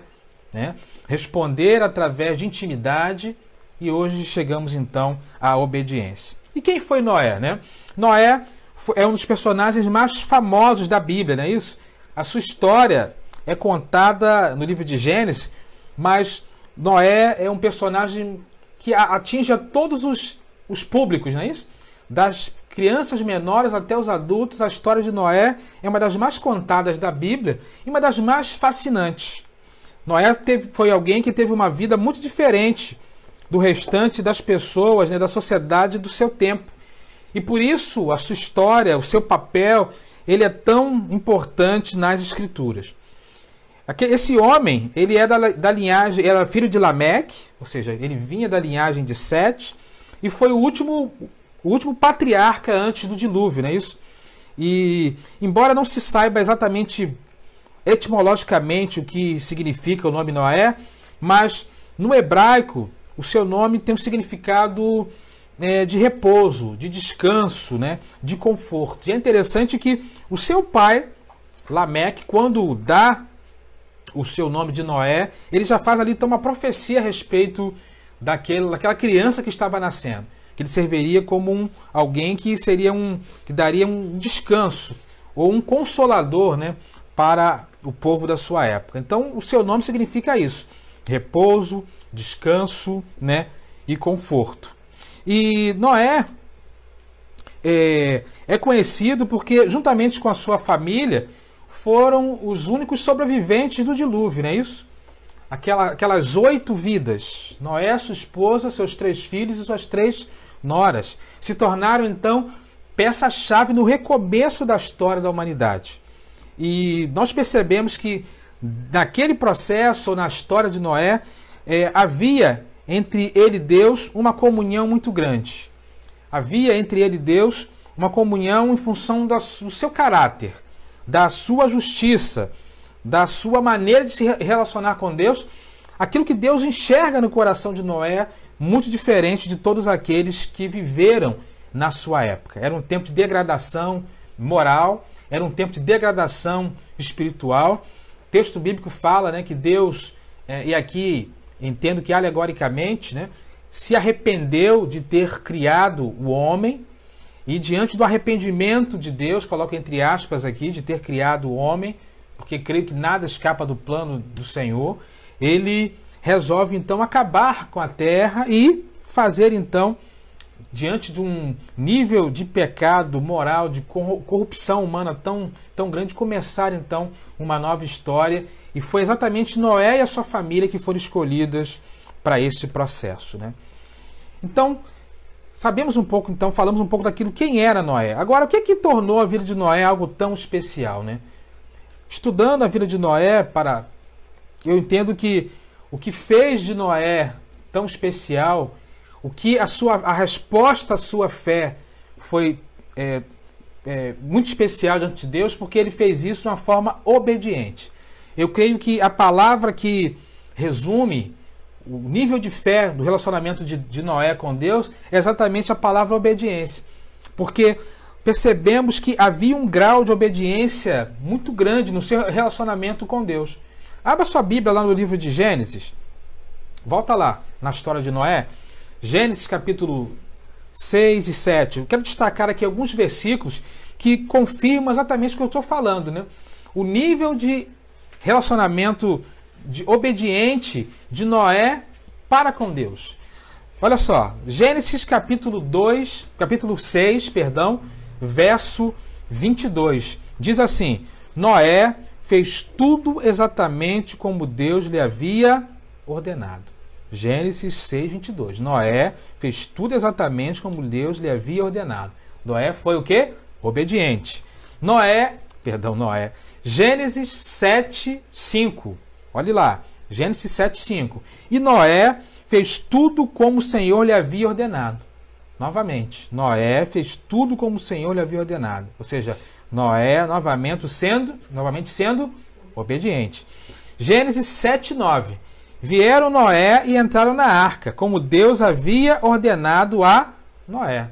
né? Responder através de intimidade, e hoje chegamos então à obediência. E quem foi Noé, né? Noé é um dos personagens mais famosos da Bíblia, não é isso? A sua história é contada no livro de Gênesis, mas Noé é um personagem que atinge a todos os públicos, não é isso? Das crianças menores até os adultos, a história de Noé é uma das mais contadas da Bíblia e uma das mais fascinantes. Noé foi alguém que teve uma vida muito diferente do restante das pessoas, né, da sociedade do seu tempo. E por isso a sua história, o seu papel, ele é tão importante nas Escrituras. Esse homem, ele é da linhagem, era filho de Lameque, ou seja, ele vinha da linhagem de Sete, e foi o último patriarca antes do dilúvio, não é isso? E, embora não se saiba exatamente etimologicamente o que significa o nome Noé, mas no hebraico o seu nome tem um significado de repouso, de descanso, né? De conforto. E é interessante que o seu pai, Lameque, quando dá o seu nome de Noé, ele já faz ali então uma profecia a respeito daquela criança que estava nascendo, que ele serviria como alguém que que daria um descanso ou um consolador, né, para o povo da sua época. Então, o seu nome significa isso: repouso, descanso, né, e conforto. E Noé é conhecido porque, juntamente com a sua família, foram os únicos sobreviventes do dilúvio, não é isso? Aquelas 8 vidas. Noé, sua esposa, seus 3 filhos e suas 3 noras se tornaram, então, peça-chave no recomeço da história da humanidade. E nós percebemos que naquele processo, ou na história de Noé, havia entre ele e Deus uma comunhão muito grande. Havia entre ele e Deus uma comunhão em função do seu caráter, da sua justiça, da sua maneira de se relacionar com Deus, aquilo que Deus enxerga no coração de Noé, muito diferente de todos aqueles que viveram na sua época. Era um tempo de degradação moral, era um tempo de degradação espiritual. O texto bíblico fala, né, que Deus, e aqui entendo que alegoricamente, né, se arrependeu de ter criado o homem, e diante do arrependimento de Deus, coloco entre aspas aqui, de ter criado o homem, porque creio que nada escapa do plano do Senhor, ele resolve então acabar com a terra e fazer então, diante de um nível de pecado moral, de corrupção humana tão grande, começar então uma nova história. E foi exatamente Noé e a sua família que foram escolhidas para esse processo, né? Então, falamos um pouco daquilo, quem era Noé. Agora, o que é que tornou a vida de Noé algo tão especial, né? Estudando a vida de Noé, eu entendo que o que fez de Noé tão especial, o que a resposta à sua fé foi muito especial diante de Deus, porque ele fez isso de uma forma obediente. Eu creio que a palavra que resume o nível de fé do relacionamento de Noé com Deus é exatamente a palavra obediência. Porque percebemos que havia um grau de obediência muito grande no seu relacionamento com Deus. Abra sua Bíblia lá no livro de Gênesis. Volta lá na história de Noé. Gênesis capítulo 6 e 7. Eu quero destacar aqui alguns versículos que confirmam exatamente o que eu estou falando, né? O nível de relacionamento obediente de Noé para com Deus. Olha só, Gênesis capítulo 6, verso 22. Diz assim: Noé fez tudo exatamente como Deus lhe havia ordenado. Gênesis 6:22. Noé fez tudo exatamente como Deus lhe havia ordenado. Noé foi o quê? Obediente. Noé. Gênesis 7:5. Olhe lá. Gênesis 7:5. E Noé fez tudo como o Senhor lhe havia ordenado. Novamente, Noé fez tudo como o Senhor lhe havia ordenado. Ou seja, Noé novamente sendo obediente. Gênesis 7:9. Vieram Noé e entraram na arca, como Deus havia ordenado a Noé.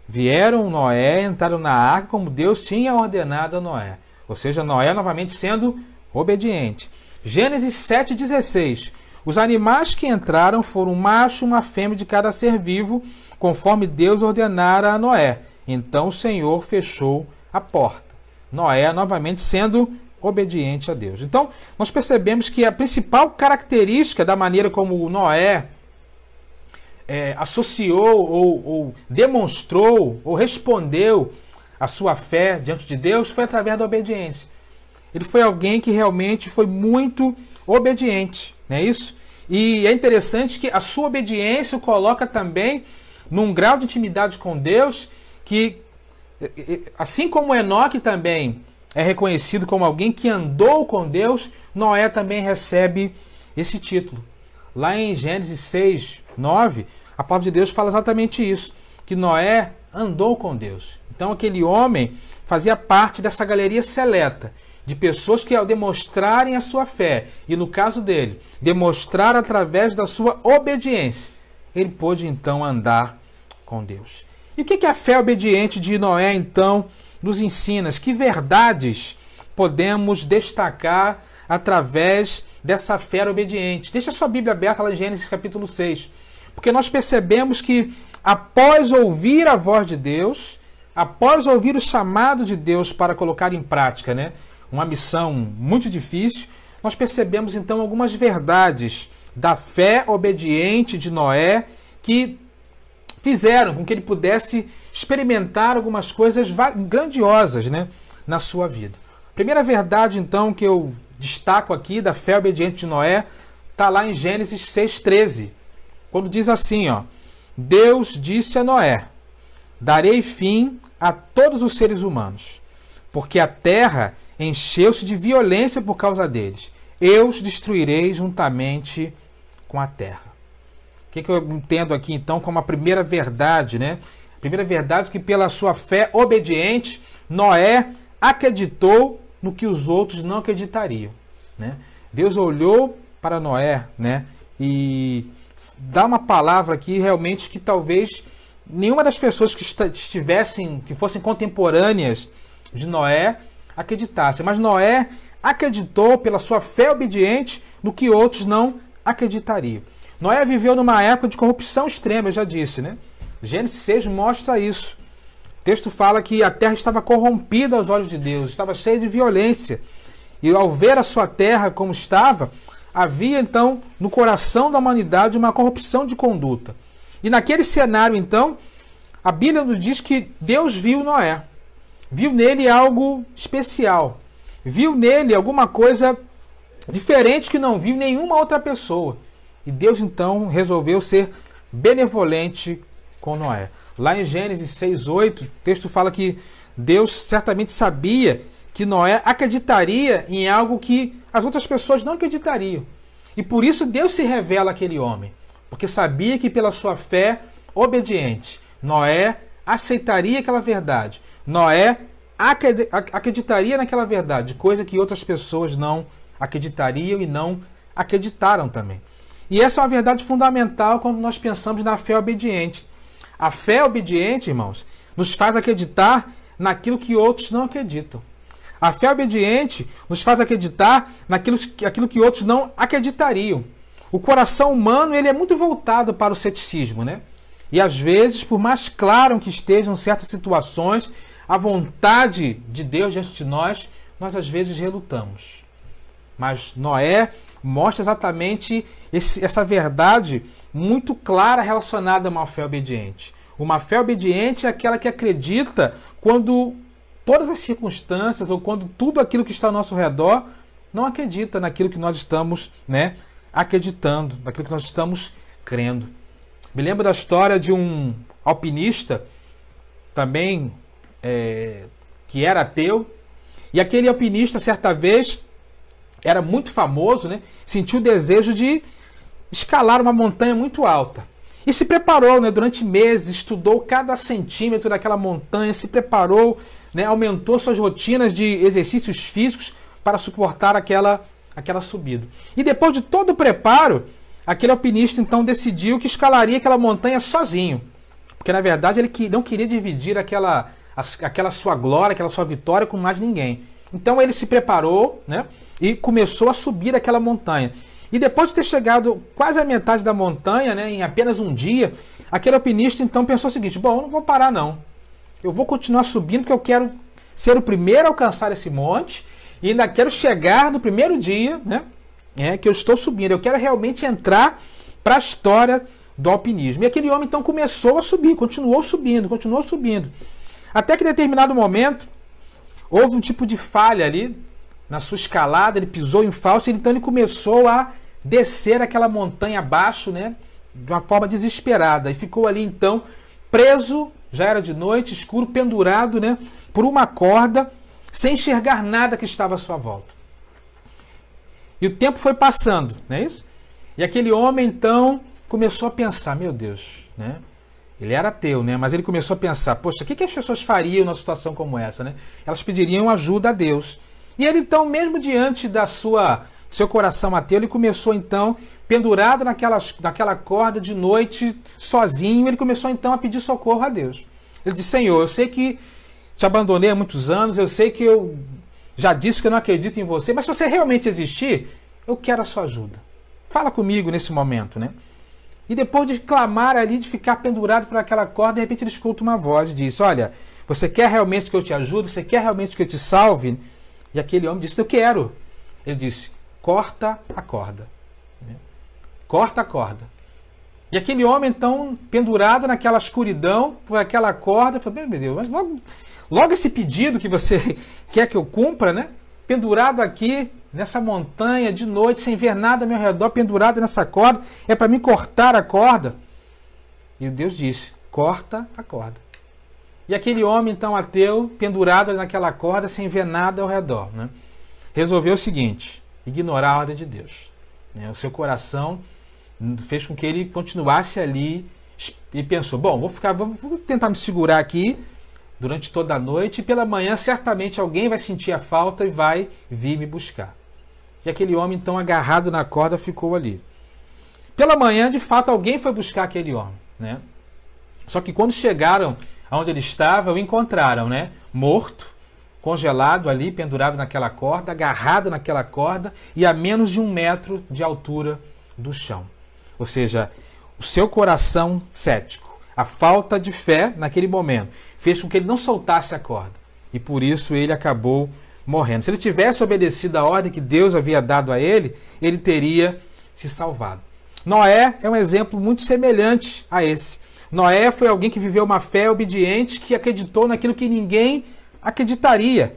Vieram Noé e entraram na arca, como Deus tinha ordenado a Noé. Ou seja, Noé novamente sendo obediente. Gênesis 7:16. Os animais que entraram foram um macho e uma fêmea de cada ser vivo, conforme Deus ordenara a Noé. Então o Senhor fechou a porta. Noé novamente sendo obediente a Deus. Então, nós percebemos que a principal característica da maneira como Noé associou ou demonstrou ou respondeu a sua fé diante de Deus foi através da obediência. Ele foi alguém que realmente foi muito obediente, não é isso? E é interessante que a sua obediência o coloca também num grau de intimidade com Deus que, assim como Enoque também é reconhecido como alguém que andou com Deus, Noé também recebe esse título. Lá em Gênesis 6:9, a palavra de Deus fala exatamente isso, que Noé andou com Deus. Então aquele homem fazia parte dessa galeria seleta de pessoas que, ao demonstrarem a sua fé, e no caso dele, demonstrar através da sua obediência, ele pôde então andar com Deus. E o que a fé obediente de Noé então nos ensina? Que verdades podemos destacar através dessa fé obediente? Deixa a sua Bíblia aberta lá em Gênesis capítulo 6, porque nós percebemos que após ouvir a voz de Deus, após ouvir o chamado de Deus para colocar em prática, uma missão muito difícil, nós percebemos então algumas verdades da fé obediente de Noé que fizeram com que ele pudesse experimentar algumas coisas grandiosas na sua vida. A primeira verdade então que eu destaco aqui da fé obediente de Noé está lá em Gênesis 6:13, quando diz assim, Deus disse a Noé: darei fim a todos os seres humanos, porque a terra encheu-se de violência por causa deles. Eu os destruirei juntamente com a terra. O que eu entendo aqui então como a primeira verdade, A primeira verdade é que pela sua fé obediente, Noé acreditou no que os outros não acreditariam, Deus olhou para Noé, e dá uma palavra aqui realmente que talvez nenhuma das pessoas que fossem contemporâneas de Noé acreditasse. Mas Noé acreditou pela sua fé obediente no que outros não acreditariam. Noé viveu numa época de corrupção extrema, eu já disse, Gênesis 6 mostra isso. O texto fala que a terra estava corrompida aos olhos de Deus, estava cheia de violência. E ao ver a sua terra como estava, havia então no coração da humanidade uma corrupção de conduta. E naquele cenário então, a Bíblia nos diz que Deus viu Noé. Viu nele algo especial. Viu nele alguma coisa diferente que não viu nenhuma outra pessoa. E Deus então resolveu ser benevolente com Noé. Lá em Gênesis 6:8, o texto fala que Deus certamente sabia que Noé acreditaria em algo que as outras pessoas não acreditariam. E por isso Deus se revela àquele homem. Porque sabia que pela sua fé obediente, Noé aceitaria aquela verdade. Noé acreditaria naquela verdade, coisa que outras pessoas não acreditariam e não acreditaram também. E essa é uma verdade fundamental quando nós pensamos na fé obediente. A fé obediente, irmãos, nos faz acreditar naquilo que outros não acreditam. A fé obediente nos faz acreditar naquilo que outros não acreditariam. O coração humano ele é muito voltado para o ceticismo, E às vezes, por mais claro que estejam certas situações, a vontade de Deus diante de nós às vezes relutamos. Mas Noé mostra exatamente essa verdade muito clara relacionada a uma fé obediente. Uma fé obediente é aquela que acredita quando todas as circunstâncias ou quando tudo aquilo que está ao nosso redor não acredita naquilo que nós estamos, né, acreditando, naquilo que nós estamos crendo. Me lembro da história de um alpinista também que era ateu, e aquele alpinista certa vez era muito famoso, né, sentiu o desejo de escalar uma montanha muito alta. E se preparou, né, durante meses, estudou cada centímetro daquela montanha, se preparou, né, aumentou suas rotinas de exercícios físicos para suportar aquela subida. E depois de todo o preparo, aquele alpinista então decidiu que escalaria aquela montanha sozinho. Porque na verdade ele não queria dividir aquela sua glória, aquela sua vitória com mais ninguém. Então ele se preparou, né, e começou a subir aquela montanha. E depois de ter chegado quase à metade da montanha, né, em apenas um dia, aquele alpinista então pensou o seguinte: bom, eu não vou parar não. Eu vou continuar subindo porque eu quero ser o primeiro a alcançar esse monte e ainda quero chegar no primeiro dia, né, que eu estou subindo. Eu quero realmente entrar para a história do alpinismo. E aquele homem então começou a subir, continuou subindo. Até que em determinado momento houve um tipo de falha ali na sua escalada, ele pisou em falso, então ele começou a descer aquela montanha abaixo, né, de uma forma desesperada, e ficou ali então preso, já era de noite, escuro, pendurado, né, por uma corda, sem enxergar nada que estava à sua volta. E o tempo foi passando, não é isso? E aquele homem então começou a pensar: meu Deus, né? Ele era ateu, né? Mas ele começou a pensar: poxa, o que as pessoas fariam numa situação como essa, né? Elas pediriam ajuda a Deus. E ele então, mesmo diante do seu coração ateu, ele começou então, pendurado naquela corda de noite, sozinho, ele começou então a pedir socorro a Deus. Ele disse: Senhor, eu sei que te abandonei há muitos anos, eu sei que eu já disse que eu não acredito em você, mas se você realmente existir, eu quero a sua ajuda. Fala comigo nesse momento, né? E depois de clamar ali, de ficar pendurado por aquela corda, de repente ele escuta uma voz e diz: olha, você quer realmente que eu te ajude? Você quer realmente que eu te salve? E aquele homem disse: eu quero. Ele disse: corta a corda. Corta a corda. E aquele homem então, pendurado naquela escuridão, por aquela corda, falou: meu Deus, mas logo esse pedido que você quer que eu cumpra, né? Pendurado aqui nessa montanha de noite, sem ver nada ao meu redor, pendurado nessa corda, é para mim cortar a corda? E Deus disse: corta a corda. E aquele homem então ateu, pendurado naquela corda, sem ver nada ao redor, né, resolveu o seguinte: ignorar a ordem de Deus. Né? O seu coração fez com que ele continuasse ali e pensou: bom, vou tentar me segurar aqui durante toda a noite, e pela manhã certamente alguém vai sentir a falta e vai vir me buscar. E aquele homem então, agarrado na corda, ficou ali. Pela manhã, de fato, alguém foi buscar aquele homem, né? Só que quando chegaram aonde ele estava, o encontraram, né, morto, congelado ali, pendurado naquela corda, agarrado naquela corda e a menos de 1 metro de altura do chão. Ou seja, o seu coração cético, a falta de fé naquele momento, fez com que ele não soltasse a corda. E por isso ele acabou morrendo. Se ele tivesse obedecido a ordem que Deus havia dado a ele, ele teria se salvado. Noé é um exemplo muito semelhante a esse. Noé foi alguém que viveu uma fé obediente, que acreditou naquilo que ninguém acreditaria.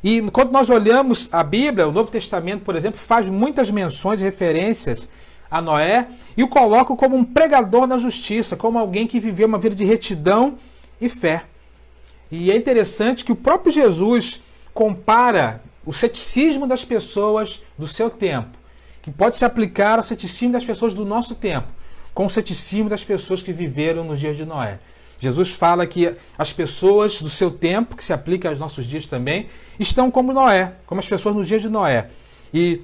E quando nós olhamos a Bíblia, o Novo Testamento, por exemplo, faz muitas menções e referências a Noé e o coloca como um pregador da justiça, como alguém que viveu uma vida de retidão e fé. E é interessante que o próprio Jesus compara o ceticismo das pessoas do seu tempo, que pode se aplicar ao ceticismo das pessoas do nosso tempo, com o ceticismo das pessoas que viveram nos dias de Noé. Jesus fala que as pessoas do seu tempo, que se aplica aos nossos dias também, estão como Noé, como as pessoas nos dias de Noé. E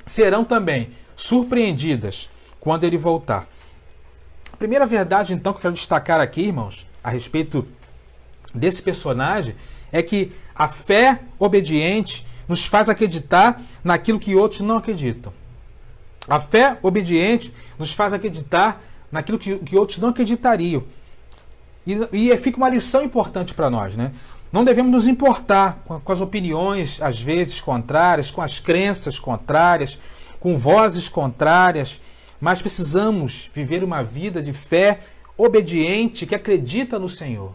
serão também surpreendidas quando ele voltar. A primeira verdade, então, que eu quero destacar aqui, irmãos, a respeito desse personagem, é que a fé obediente nos faz acreditar naquilo que outros não acreditam. A fé obediente nos faz acreditar naquilo que outros não acreditariam. E fica uma lição importante para nós, né? Não devemos nos importar com as opiniões, às vezes, contrárias, com as crenças contrárias, com vozes contrárias, mas precisamos viver uma vida de fé obediente, que acredita no Senhor.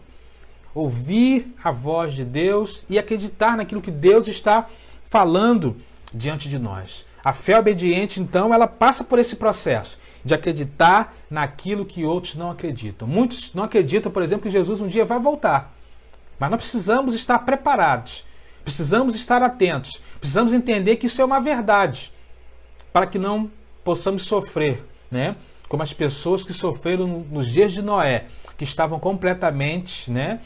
ouvir a voz de Deus e acreditar naquilo que Deus está falando diante de nós. A fé obediente, então, ela passa por esse processo de acreditar naquilo que outros não acreditam. Muitos não acreditam, por exemplo, que Jesus um dia vai voltar. Mas nós precisamos estar preparados, precisamos estar atentos, precisamos entender que isso é uma verdade, para que não possamos sofrer, né? Como as pessoas que sofreram nos dias de Noé, que estavam completamente, né,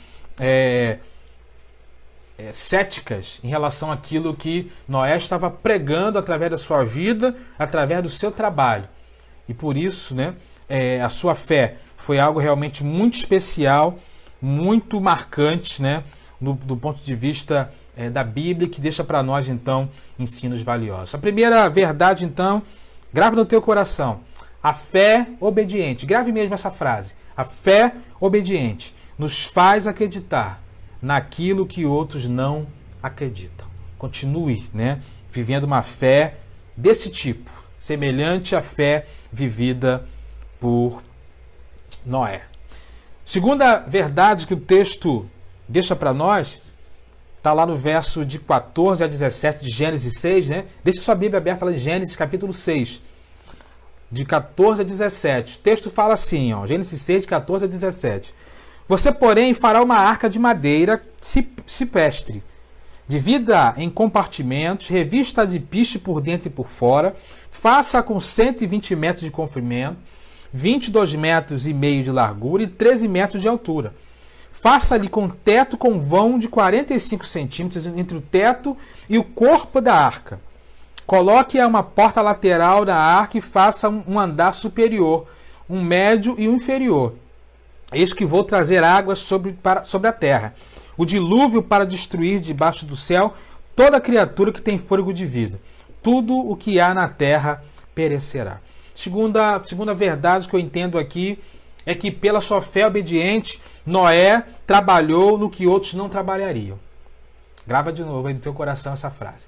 céticas em relação àquilo que Noé estava pregando através da sua vida, através do seu trabalho. E por isso, né, a sua fé foi algo realmente muito especial, muito marcante, né, do ponto de vista da Bíblia, que deixa para nós, então, ensinos valiosos. A primeira verdade, então, grave no teu coração. A fé obediente. Grave mesmo essa frase. A fé obediente nos faz acreditar naquilo que outros não acreditam. Continue, né, vivendo uma fé desse tipo, semelhante à fé vivida por Noé. Segunda verdade que o texto deixa para nós, está lá no verso de 14 a 17 de Gênesis 6, né? Deixa sua Bíblia aberta lá em Gênesis capítulo 6, de 14 a 17. O texto fala assim, ó, Gênesis 6, de 14 a 17. Você, porém, fará uma arca de madeira cipestre, dividida em compartimentos, revista de piche por dentro e por fora, faça com 120 metros de comprimento, 22 metros e meio de largura e 13 metros de altura. Faça-lhe com teto com vão de 45 centímetros entre o teto e o corpo da arca. Coloque uma porta lateral da arca e faça um andar superior, um médio e um inferior. Eis que vou trazer águas sobre a terra, o dilúvio para destruir debaixo do céu toda criatura que tem fôlego de vida. Tudo o que há na terra perecerá. Segunda verdade que eu entendo aqui é que pela sua fé obediente, Noé trabalhou no que outros não trabalhariam. Grava de novo aí no teu coração essa frase.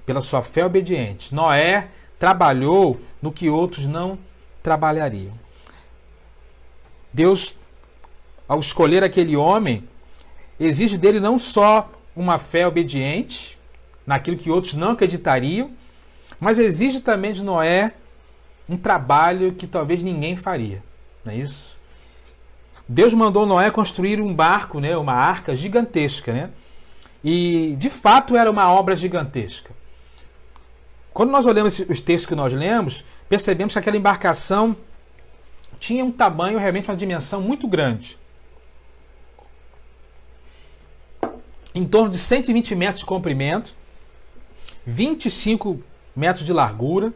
Pela sua fé obediente, Noé trabalhou no que outros não trabalhariam. Deus, ao escolher aquele homem, exige dele não só uma fé obediente, naquilo que outros não acreditariam, mas exige também de Noé um trabalho que talvez ninguém faria. Não é isso? Deus mandou Noé construir um barco, né, uma arca gigantesca, né? E, de fato, era uma obra gigantesca. Quando nós olhamos os textos que nós lemos, percebemos que aquela embarcação tinha um tamanho, realmente uma dimensão muito grande. Em torno de 120 metros de comprimento, 25 metros de largura,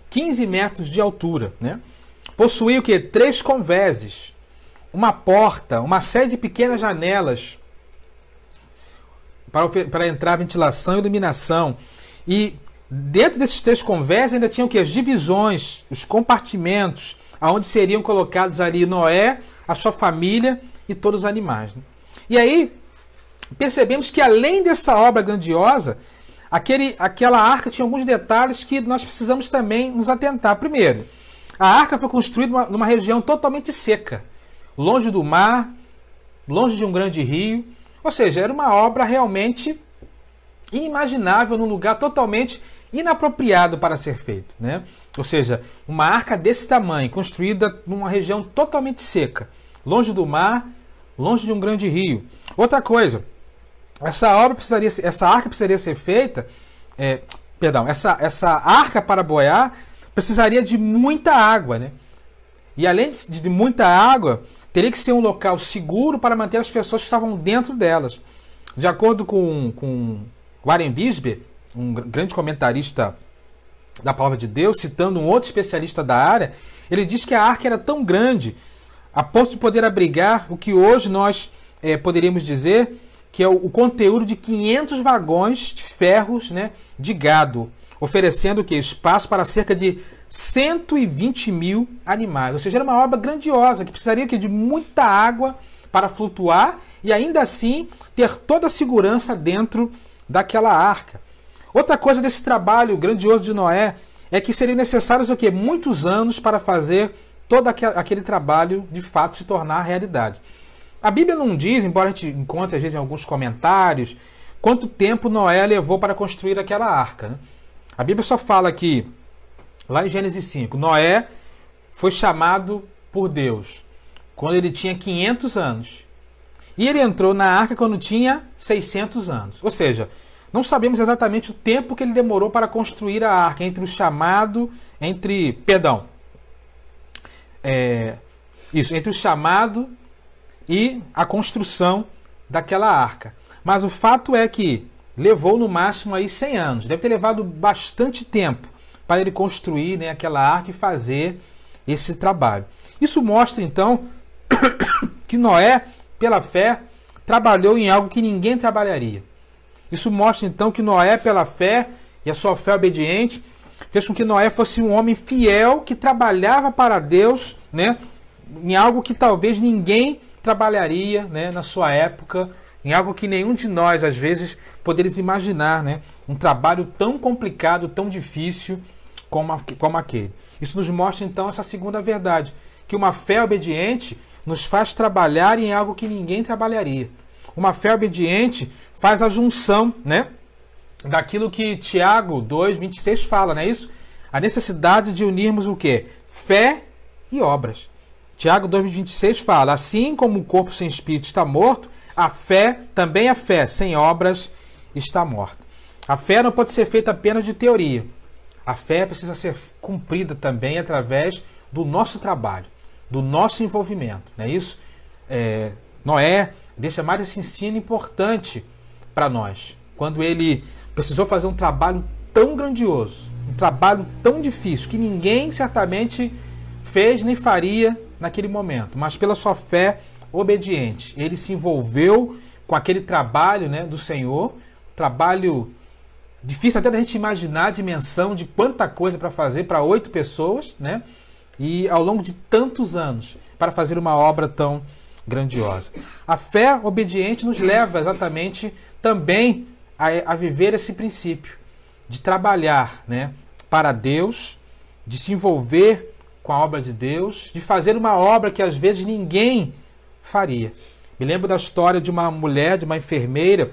15 metros de altura, né? Possuía o quê? 3 convéses, uma porta, uma série de pequenas janelas para entrar ventilação e iluminação. E dentro desses 3 convéses ainda tinham o quê? As divisões, os compartimentos, onde seriam colocados ali Noé, a sua família e todos os animais, né? E aí percebemos que além dessa obra grandiosa, aquela arca tinha alguns detalhes que nós precisamos também nos atentar. Primeiro, a arca foi construída numa região totalmente seca, longe do mar, longe de um grande rio. Ou seja, era uma obra realmente inimaginável, num lugar totalmente inapropriado para ser feito, né? Ou seja, uma arca desse tamanho, construída numa região totalmente seca, longe do mar, longe de um grande rio. Outra coisa, essa arca precisaria ser feita, essa arca para boiar precisaria de muita água, né? E além de muita água, teria que ser um local seguro para manter as pessoas que estavam dentro delas. De acordo com Warren Wiersbe, um grande comentarista da Palavra de Deus, citando um outro especialista da área, ele diz que a arca era tão grande a ponto de poder abrigar o que hoje nós poderíamos dizer que é o conteúdo de 500 vagões de ferros, né, de gado, oferecendo o quê? Espaço para cerca de 120 mil animais. Ou seja, era uma obra grandiosa que precisaria de muita água para flutuar e ainda assim ter toda a segurança dentro daquela arca. Outra coisa desse trabalho grandioso de Noé é que seriam necessários o quê? Muitos anos para fazer todo aquele trabalho de fato se tornar realidade. A Bíblia não diz, embora a gente encontre às vezes em alguns comentários, quanto tempo Noé levou para construir aquela arca, né? A Bíblia só fala que, lá em Gênesis 5, Noé foi chamado por Deus quando ele tinha 500 anos. E ele entrou na arca quando tinha 600 anos. Ou seja, não sabemos exatamente o tempo que ele demorou para construir a arca, entre o chamado e a construção daquela arca. Mas o fato é que levou no máximo aí 100 anos. Deve ter levado bastante tempo para ele construir, né, aquela arca e fazer esse trabalho. Isso mostra então que Noé, pela fé, trabalhou em algo que ninguém trabalharia. Isso mostra então que Noé, pela fé e a sua fé obediente, fez com que Noé fosse um homem fiel que trabalhava para Deus, né, em algo que talvez ninguém trabalharia, né, na sua época, em algo que nenhum de nós, às vezes, poderíamos imaginar, né, um trabalho tão complicado, tão difícil como aquele. Isso nos mostra, então, essa segunda verdade, que uma fé obediente nos faz trabalhar em algo que ninguém trabalharia. Uma fé obediente faz a junção, né, daquilo que Tiago 2:26 fala, não é isso? A necessidade de unirmos o quê? Fé e obras. Tiago 2:26 fala, assim como o corpo sem espírito está morto, também a fé sem obras está morta. A fé não pode ser feita apenas de teoria. A fé precisa ser cumprida também através do nosso trabalho, do nosso envolvimento, não é isso? Noé deixa mais esse ensino importante para nós, quando ele precisou fazer um trabalho tão grandioso, um trabalho tão difícil, que ninguém certamente fez nem faria naquele momento, mas pela sua fé obediente, ele se envolveu com aquele trabalho, né, do Senhor, trabalho difícil até da gente imaginar a dimensão de quanta coisa para fazer para 8 pessoas, né, e ao longo de tantos anos, para fazer uma obra tão grandiosa. A fé obediente nos leva exatamente também a viver esse princípio de trabalhar, né, para Deus, de se envolver com a obra de Deus, de fazer uma obra que às vezes ninguém faria. Me lembro da história de uma mulher, de uma enfermeira,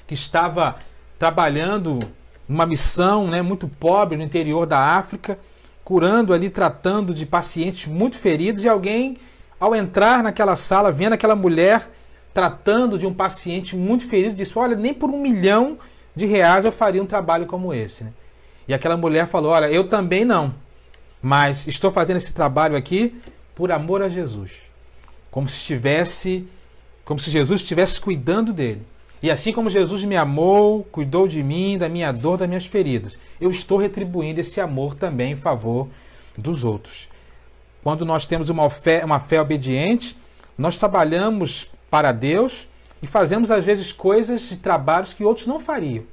que estava trabalhando numa missão, né, muito pobre no interior da África, curando ali, tratando de pacientes muito feridos, e alguém, ao entrar naquela sala, vendo aquela mulher tratando de um paciente muito ferido, disse, olha, nem por R$1 milhão eu faria um trabalho como esse, né? E aquela mulher falou, olha, eu também não, mas estou fazendo esse trabalho aqui por amor a Jesus. Como se Jesus estivesse cuidando dele. E assim como Jesus me amou, cuidou de mim, da minha dor, das minhas feridas, eu estou retribuindo esse amor também em favor dos outros. Quando nós temos uma fé obediente, nós trabalhamos para Deus e fazemos às vezes coisas e trabalhos que outros não fariam.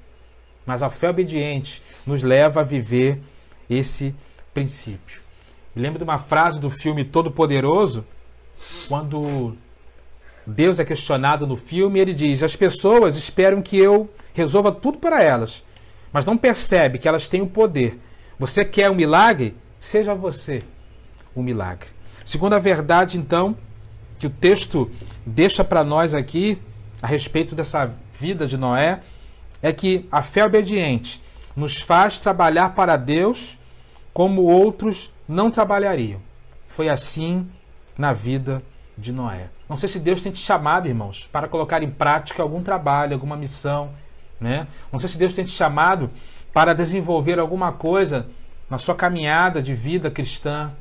Mas a fé obediente nos leva a viver esse princípio. Me lembro de uma frase do filme Todo-Poderoso, quando Deus é questionado no filme, ele diz, as pessoas esperam que eu resolva tudo para elas, mas não percebe que elas têm o poder. Você quer um milagre? Seja você o milagre. Segunda verdade, então, que o texto deixa para nós aqui, a respeito dessa vida de Noé, é que a fé obediente nos faz trabalhar para Deus como outros não trabalhariam. Foi assim na vida de Noé. Não sei se Deus tem te chamado, irmãos, para colocar em prática algum trabalho, alguma missão, né? Não sei se Deus tem te chamado para desenvolver alguma coisa na sua caminhada de vida cristã.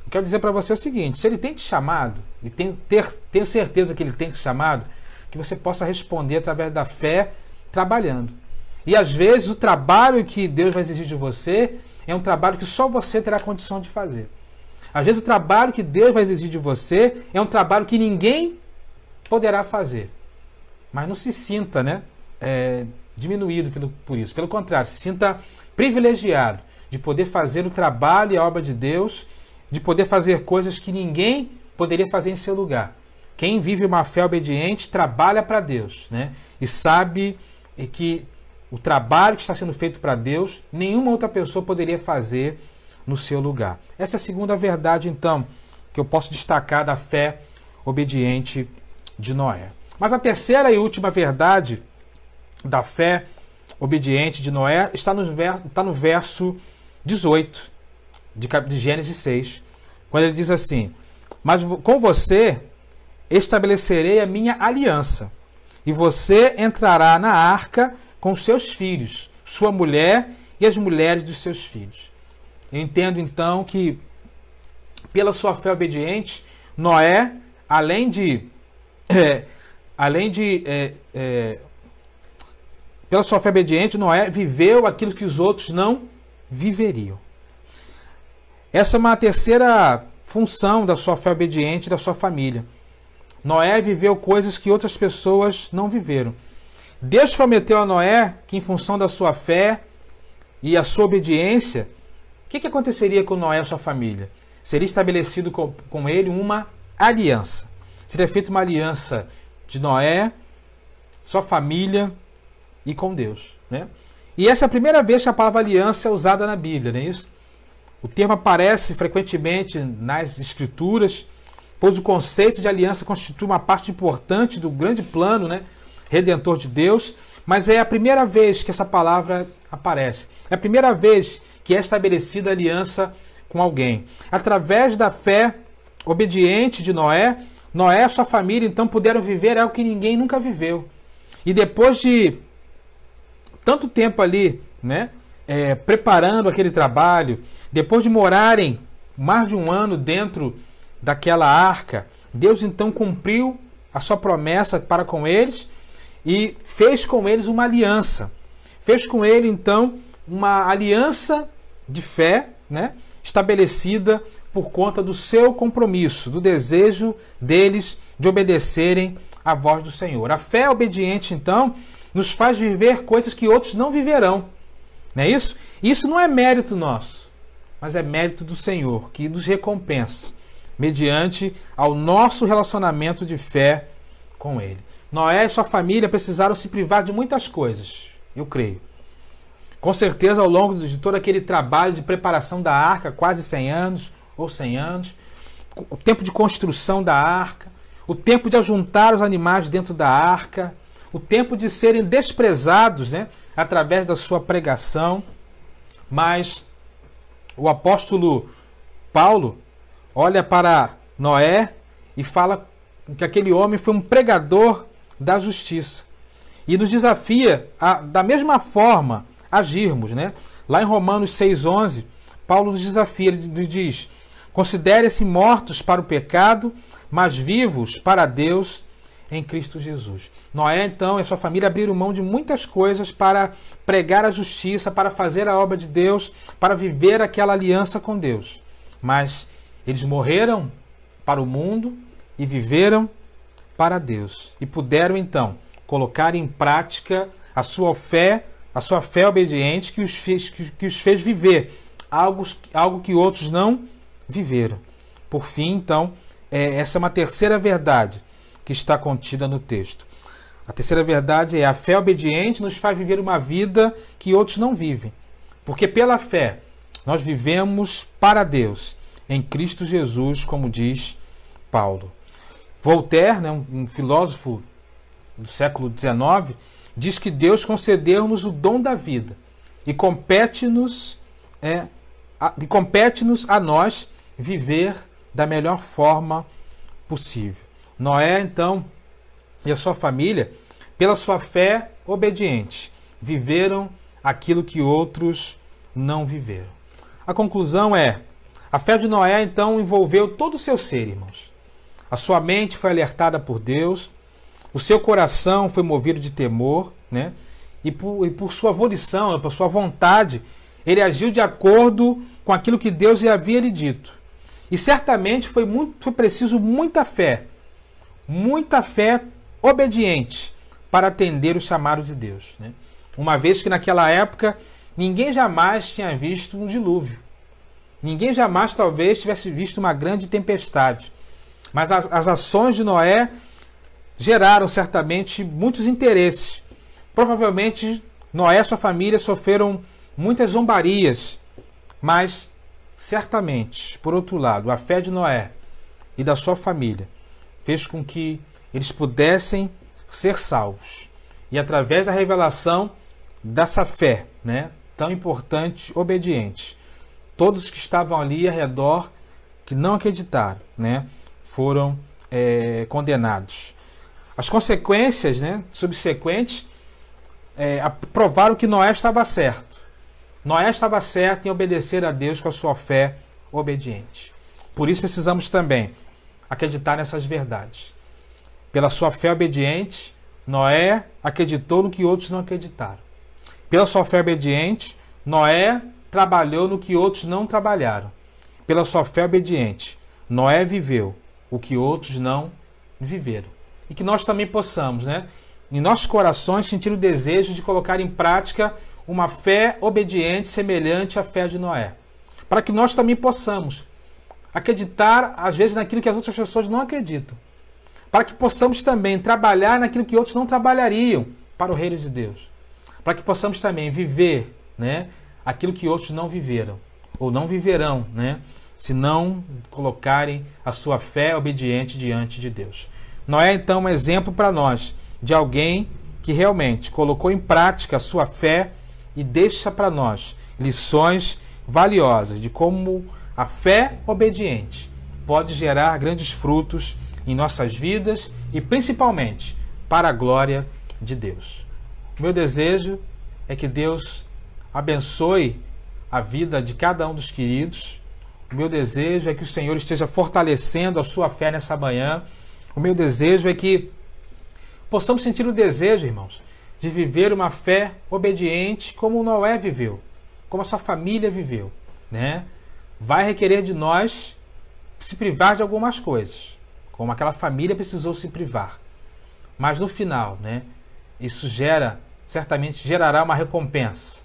Eu quero dizer para você o seguinte, se Ele tem te chamado, e tenho certeza que Ele tem te chamado, que você possa responder através da fé, trabalhando. E às vezes o trabalho que Deus vai exigir de você é um trabalho que só você terá condição de fazer. Às vezes o trabalho que Deus vai exigir de você é um trabalho que ninguém poderá fazer. Mas não se sinta, né, diminuído por isso. Pelo contrário, se sinta privilegiado de poder fazer o trabalho e a obra de Deus, de poder fazer coisas que ninguém poderia fazer em seu lugar. Quem vive uma fé obediente trabalha para Deus, né, e sabe que o trabalho que está sendo feito para Deus, nenhuma outra pessoa poderia fazer no seu lugar. Essa é a segunda verdade, então, que eu posso destacar da fé obediente de Noé. Mas a terceira e última verdade da fé obediente de Noé está no verso 18 de Gênesis 6, quando ele diz assim: mas com você estabelecerei a minha aliança, e você entrará na arca com seus filhos, sua mulher e as mulheres dos seus filhos. Eu entendo então que, pela sua fé obediente, Noé, pela sua fé obediente, Noé viveu aquilo que os outros não viveriam. Essa é uma terceira função da sua fé obediente da sua família. Noé viveu coisas que outras pessoas não viveram. Deus prometeu a Noé que, em função da sua fé e a sua obediência, o que aconteceria com Noé e a sua família? Seria estabelecido com ele uma aliança. Seria feita uma aliança de Noé, sua família e com Deus, né? E essa é a primeira vez que a palavra aliança é usada na Bíblia, não é isso? O termo aparece frequentemente nas Escrituras, pois o conceito de aliança constitui uma parte importante do grande plano, né, redentor de Deus, mas é a primeira vez que essa palavra aparece. É a primeira vez que é estabelecida aliança com alguém. Através da fé obediente de Noé, Noé e sua família então puderam viver algo que ninguém nunca viveu. E depois de tanto tempo ali, né, preparando aquele trabalho, depois de morarem mais de um ano dentro daquela arca, Deus então cumpriu a sua promessa para com eles e fez com eles uma aliança. Fez com ele então uma aliança de fé, né, estabelecida por conta do seu compromisso, do desejo deles de obedecerem à voz do Senhor. A fé obediente então nos faz viver coisas que outros não viverão. Não é isso? Isso não é mérito nosso, mas é mérito do Senhor, que nos recompensa mediante ao nosso relacionamento de fé com Ele. Noé e sua família precisaram se privar de muitas coisas, eu creio. Com certeza, ao longo de todo aquele trabalho de preparação da arca, quase 100 anos ou 100 anos, o tempo de construção da arca, o tempo de ajuntar os animais dentro da arca, o tempo de serem desprezados, né, através da sua pregação. Mas o apóstolo Paulo olha para Noé e fala que aquele homem foi um pregador da justiça. E nos desafia a, da mesma forma, agirmos, né? Lá em Romanos 6,11, Paulo nos desafia, ele nos diz: considere-se mortos para o pecado, mas vivos para Deus em Cristo Jesus. Noé, então, e a sua família abriram mão de muitas coisas para pregar a justiça, para fazer a obra de Deus, para viver aquela aliança com Deus. Mas eles morreram para o mundo e viveram para Deus. E puderam, então, colocar em prática a sua fé obediente que os fez viver algo que outros não viveram. Por fim, então, essa é uma terceira verdade que está contida no texto. A terceira verdade é: a fé obediente nos faz viver uma vida que outros não vivem. Porque pela fé nós vivemos para Deus, em Cristo Jesus, como diz Paulo. Voltaire, né, um filósofo do século XIX, diz que Deus concedeu-nos o dom da vida e compete-nos a nós viver da melhor forma possível. Noé, então, e a sua família, pela sua fé obediente, viveram aquilo que outros não viveram. A conclusão é: a fé de Noé, então, envolveu todo o seu ser, irmãos. A sua mente foi alertada por Deus, o seu coração foi movido de temor, né? E por sua volição, por sua vontade, ele agiu de acordo com aquilo que Deus lhe havia dito. E certamente foi preciso muita fé obediente para atender o chamado de Deus, né? Uma vez que naquela época ninguém jamais tinha visto um dilúvio. Ninguém jamais talvez tivesse visto uma grande tempestade. Mas as ações de Noé geraram certamente muitos interesses. Provavelmente Noé e sua família sofreram muitas zombarias. Mas certamente, por outro lado, a fé de Noé e da sua família fez com que eles pudessem ser salvos. E através da revelação dessa fé, né, tão importante, obediente, todos que estavam ali ao redor, que não acreditaram, né, foram condenados. As consequências, né, subsequentes provaram que Noé estava certo. Noé estava certo em obedecer a Deus com a sua fé obediente. Por isso precisamos também acreditar nessas verdades. Pela sua fé obediente, Noé acreditou no que outros não acreditaram. Pela sua fé obediente, Noé trabalhou no que outros não trabalharam. Pela sua fé obediente, Noé viveu o que outros não viveram. E que nós também possamos, né, em nossos corações, sentir o desejo de colocar em prática uma fé obediente semelhante à fé de Noé. Para que nós também possamos acreditar, às vezes, naquilo que as outras pessoas não acreditam. Para que possamos também trabalhar naquilo que outros não trabalhariam para o reino de Deus. Para que possamos também viver, né, aquilo que outros não viveram, ou não viverão, né, se não colocarem a sua fé obediente diante de Deus. Noé, então, é um exemplo para nós de alguém que realmente colocou em prática a sua fé e deixa para nós lições valiosas de como a fé obediente pode gerar grandes frutos em nossas vidas e principalmente para a glória de Deus. O meu desejo é que Deus abençoe a vida de cada um dos queridos. O meu desejo é que o Senhor esteja fortalecendo a sua fé nessa manhã. O meu desejo é que possamos sentir o desejo, irmãos, de viver uma fé obediente como Noé viveu, como a sua família viveu, né? Vai requerer de nós se privar de algumas coisas, como aquela família precisou se privar. Mas no final, né, isso certamente gerará uma recompensa.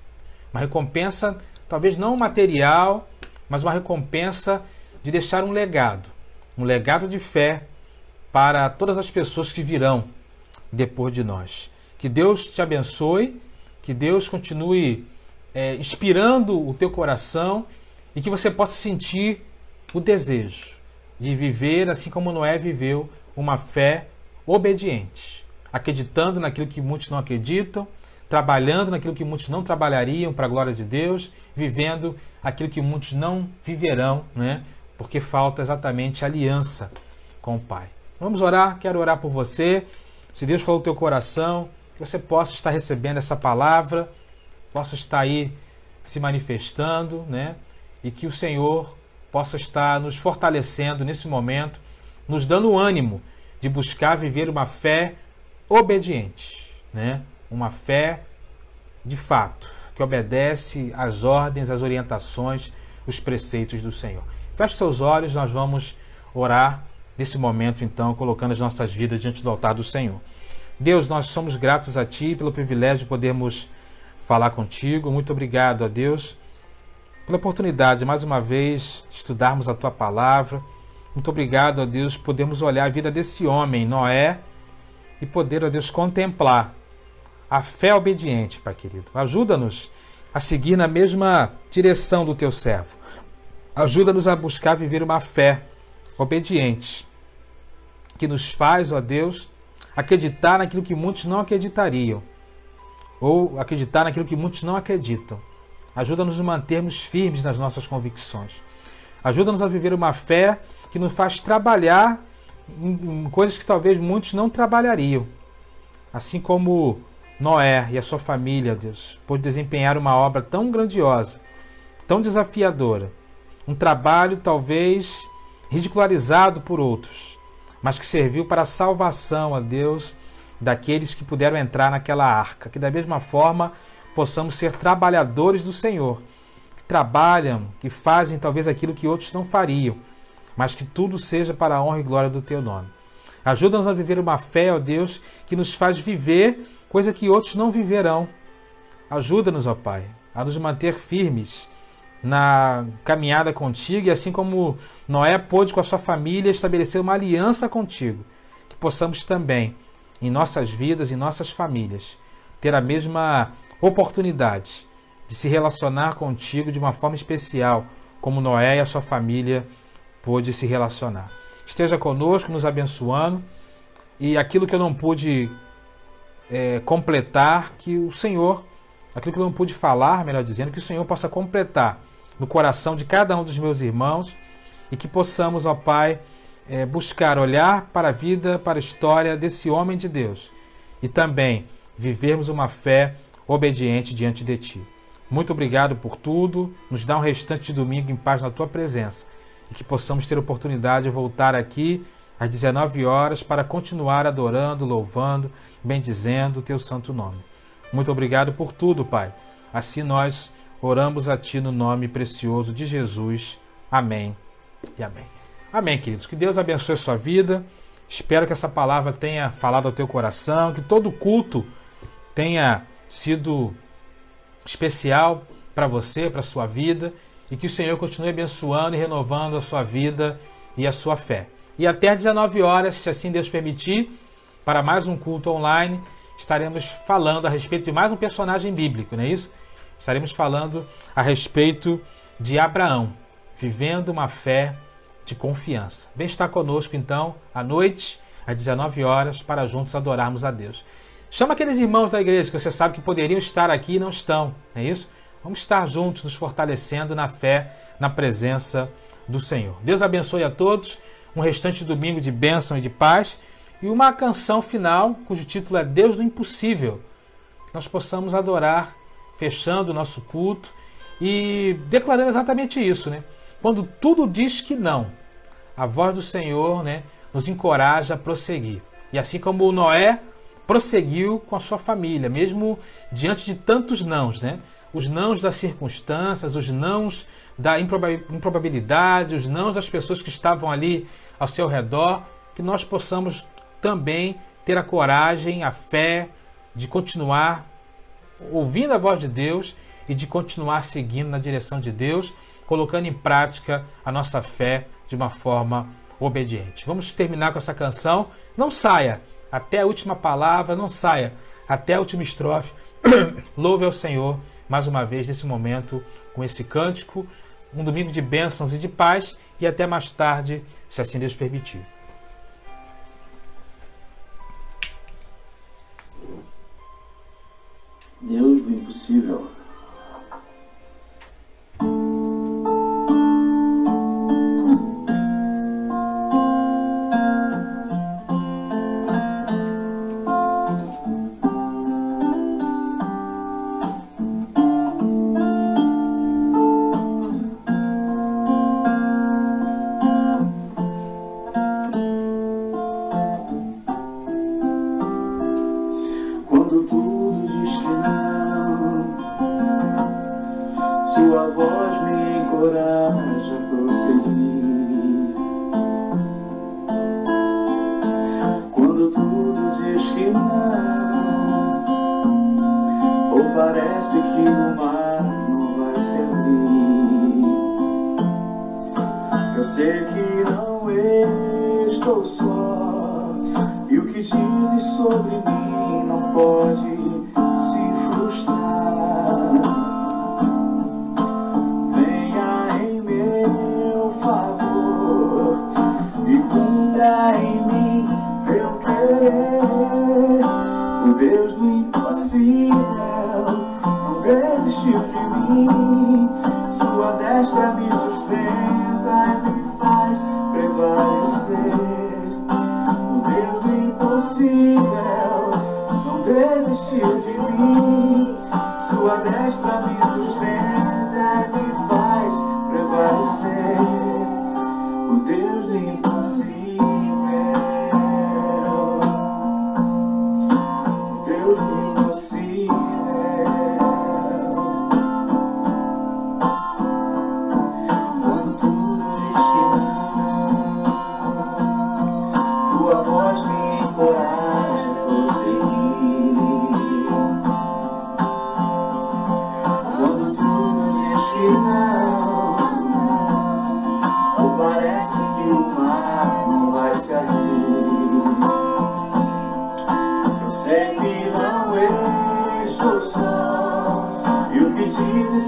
Uma recompensa, talvez não material, mas uma recompensa de deixar um legado de fé para todas as pessoas que virão depois de nós. Que Deus te abençoe, que Deus continue inspirando o teu coração e que você possa sentir o desejo de viver assim como Noé viveu, uma fé obediente, acreditando naquilo que muitos não acreditam, trabalhando naquilo que muitos não trabalhariam para a glória de Deus, vivendo aquilo que muitos não viverão, né? Porque falta exatamente aliança com o Pai. Vamos orar, quero orar por você. Se Deus falou no teu coração, que você possa estar recebendo essa palavra, possa estar aí se manifestando, né? E que o Senhor possa estar nos fortalecendo nesse momento, nos dando ânimo de buscar viver uma fé obediente, né? Uma fé de fato, que obedece às ordens, às orientações, os preceitos do Senhor. Feche seus olhos, nós vamos orar nesse momento, então, colocando as nossas vidas diante do altar do Senhor. Deus, nós somos gratos a Ti pelo privilégio de podermos falar contigo. Muito obrigado a Deus pela oportunidade, mais uma vez, de estudarmos a Tua Palavra. Muito obrigado a Deus por podermos olhar a vida desse homem, Noé, e poder, ó Deus, contemplar a fé obediente, Pai querido. Ajuda-nos a seguir na mesma direção do Teu servo. Ajuda-nos a buscar viver uma fé obediente, que nos faz, ó Deus, acreditar naquilo que muitos não acreditariam, ou acreditar naquilo que muitos não acreditam. Ajuda-nos a mantermos firmes nas nossas convicções. Ajuda-nos a viver uma fé que nos faz trabalhar em coisas que talvez muitos não trabalhariam. Assim como Noé e a sua família, Deus, pôde desempenhar uma obra tão grandiosa, tão desafiadora, um trabalho talvez ridicularizado por outros, mas que serviu para a salvação, a Deus, daqueles que puderam entrar naquela arca. Que da mesma forma possamos ser trabalhadores do Senhor, que trabalham, que fazem talvez aquilo que outros não fariam, mas que tudo seja para a honra e glória do Teu nome. Ajuda-nos a viver uma fé, ó Deus, que nos faz viver coisa que outros não viverão. Ajuda-nos, ó Pai, a nos manter firmes na caminhada contigo, e assim como Noé pôde com a sua família estabelecer uma aliança contigo, que possamos também, em nossas vidas, em nossas famílias, ter a mesma oportunidade de se relacionar contigo de uma forma especial, como Noé e a sua família pôde se relacionar. esteja conosco, nos abençoando. E aquilo que eu não pude completar, que o Senhor, aquilo que eu não pude falar, melhor dizendo, que o Senhor possa completar no coração de cada um dos meus irmãos e que possamos, ó Pai, buscar olhar para a vida, para a história desse homem de Deus e também vivermos uma fé obediente diante de Ti. Muito obrigado por tudo, nos dá um restante de domingo em paz na Tua presença e que possamos ter a oportunidade de voltar aqui às 19 horas para continuar adorando, louvando, bendizendo o Teu santo nome. Muito obrigado por tudo, Pai. Assim nós oramos a Ti no nome precioso de Jesus. Amém e amém. Amém, queridos. Que Deus abençoe a sua vida. Espero que essa palavra tenha falado ao teu coração, que todo culto tenha sido especial para você, para a sua vida, e que o Senhor continue abençoando e renovando a sua vida e a sua fé. E até às 19 horas, se assim Deus permitir, para mais um culto online, estaremos falando a respeito de mais um personagem bíblico, não é isso? Estaremos falando a respeito de Abraão, vivendo uma fé de confiança. Vem estar conosco então, à noite, às 19 horas, para juntos adorarmos a Deus. Chama aqueles irmãos da igreja que você sabe que poderiam estar aqui e não estão, não é isso? Vamos estar juntos, nos fortalecendo na fé, na presença do Senhor. Deus abençoe a todos, um restante domingo de bênção e de paz, e uma canção final, cujo título é Deus do Impossível. Que nós possamos adorar, fechando o nosso culto e declarando exatamente isso, né? Quando tudo diz que não, a voz do Senhor, né, nos encoraja a prosseguir. E assim como Noé prosseguiu com a sua família, mesmo diante de tantos nãos, né? Os nãos das circunstâncias, os nãos da improbabilidade, os nãos das pessoas que estavam ali ao seu redor, que nós possamos também ter a coragem, a fé de continuar ouvindo a voz de Deus e de continuar seguindo na direção de Deus, colocando em prática a nossa fé de uma forma obediente. Vamos terminar com essa canção. Não saia até a última palavra, não saia até a última estrofe. Louve ao Senhor mais uma vez nesse momento com esse cântico. Um domingo de bênçãos e de paz e até mais tarde, se assim Deus permitir. Deus do impossível. Sua voz me encoraja a prosseguir. Quando tudo diz que não, ou parece que o mar não vai se abrir, eu sei que não estou só, e o que dizes sobre mim não pode se frustrar. Em mim, teu querer, o Deus do impossível não desistiu de mim. Sua destra me sustenta e me faz prevalecer. O Deus do impossível não desistiu de mim. Sua destra me sustenta e me faz prevalecer. O Deus do impossível.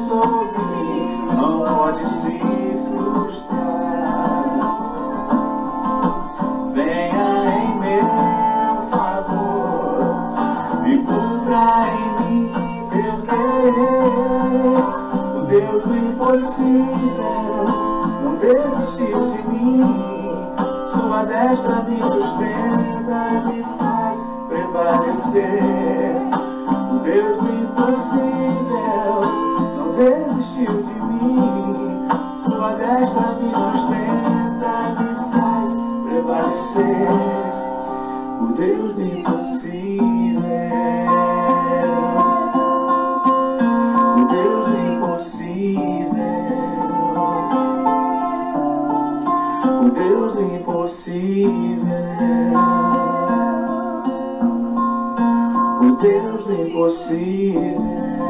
Sobre mim não pode se frustrar. desistiu de mim. Sua destra me sustenta, me faz prevalecer. O Deus do impossível não desistiu de mim. Sua destra me sustenta, me faz prevalecer. O Deus do impossível, o Deus do impossível, o Deus do impossível, o Deus do impossível.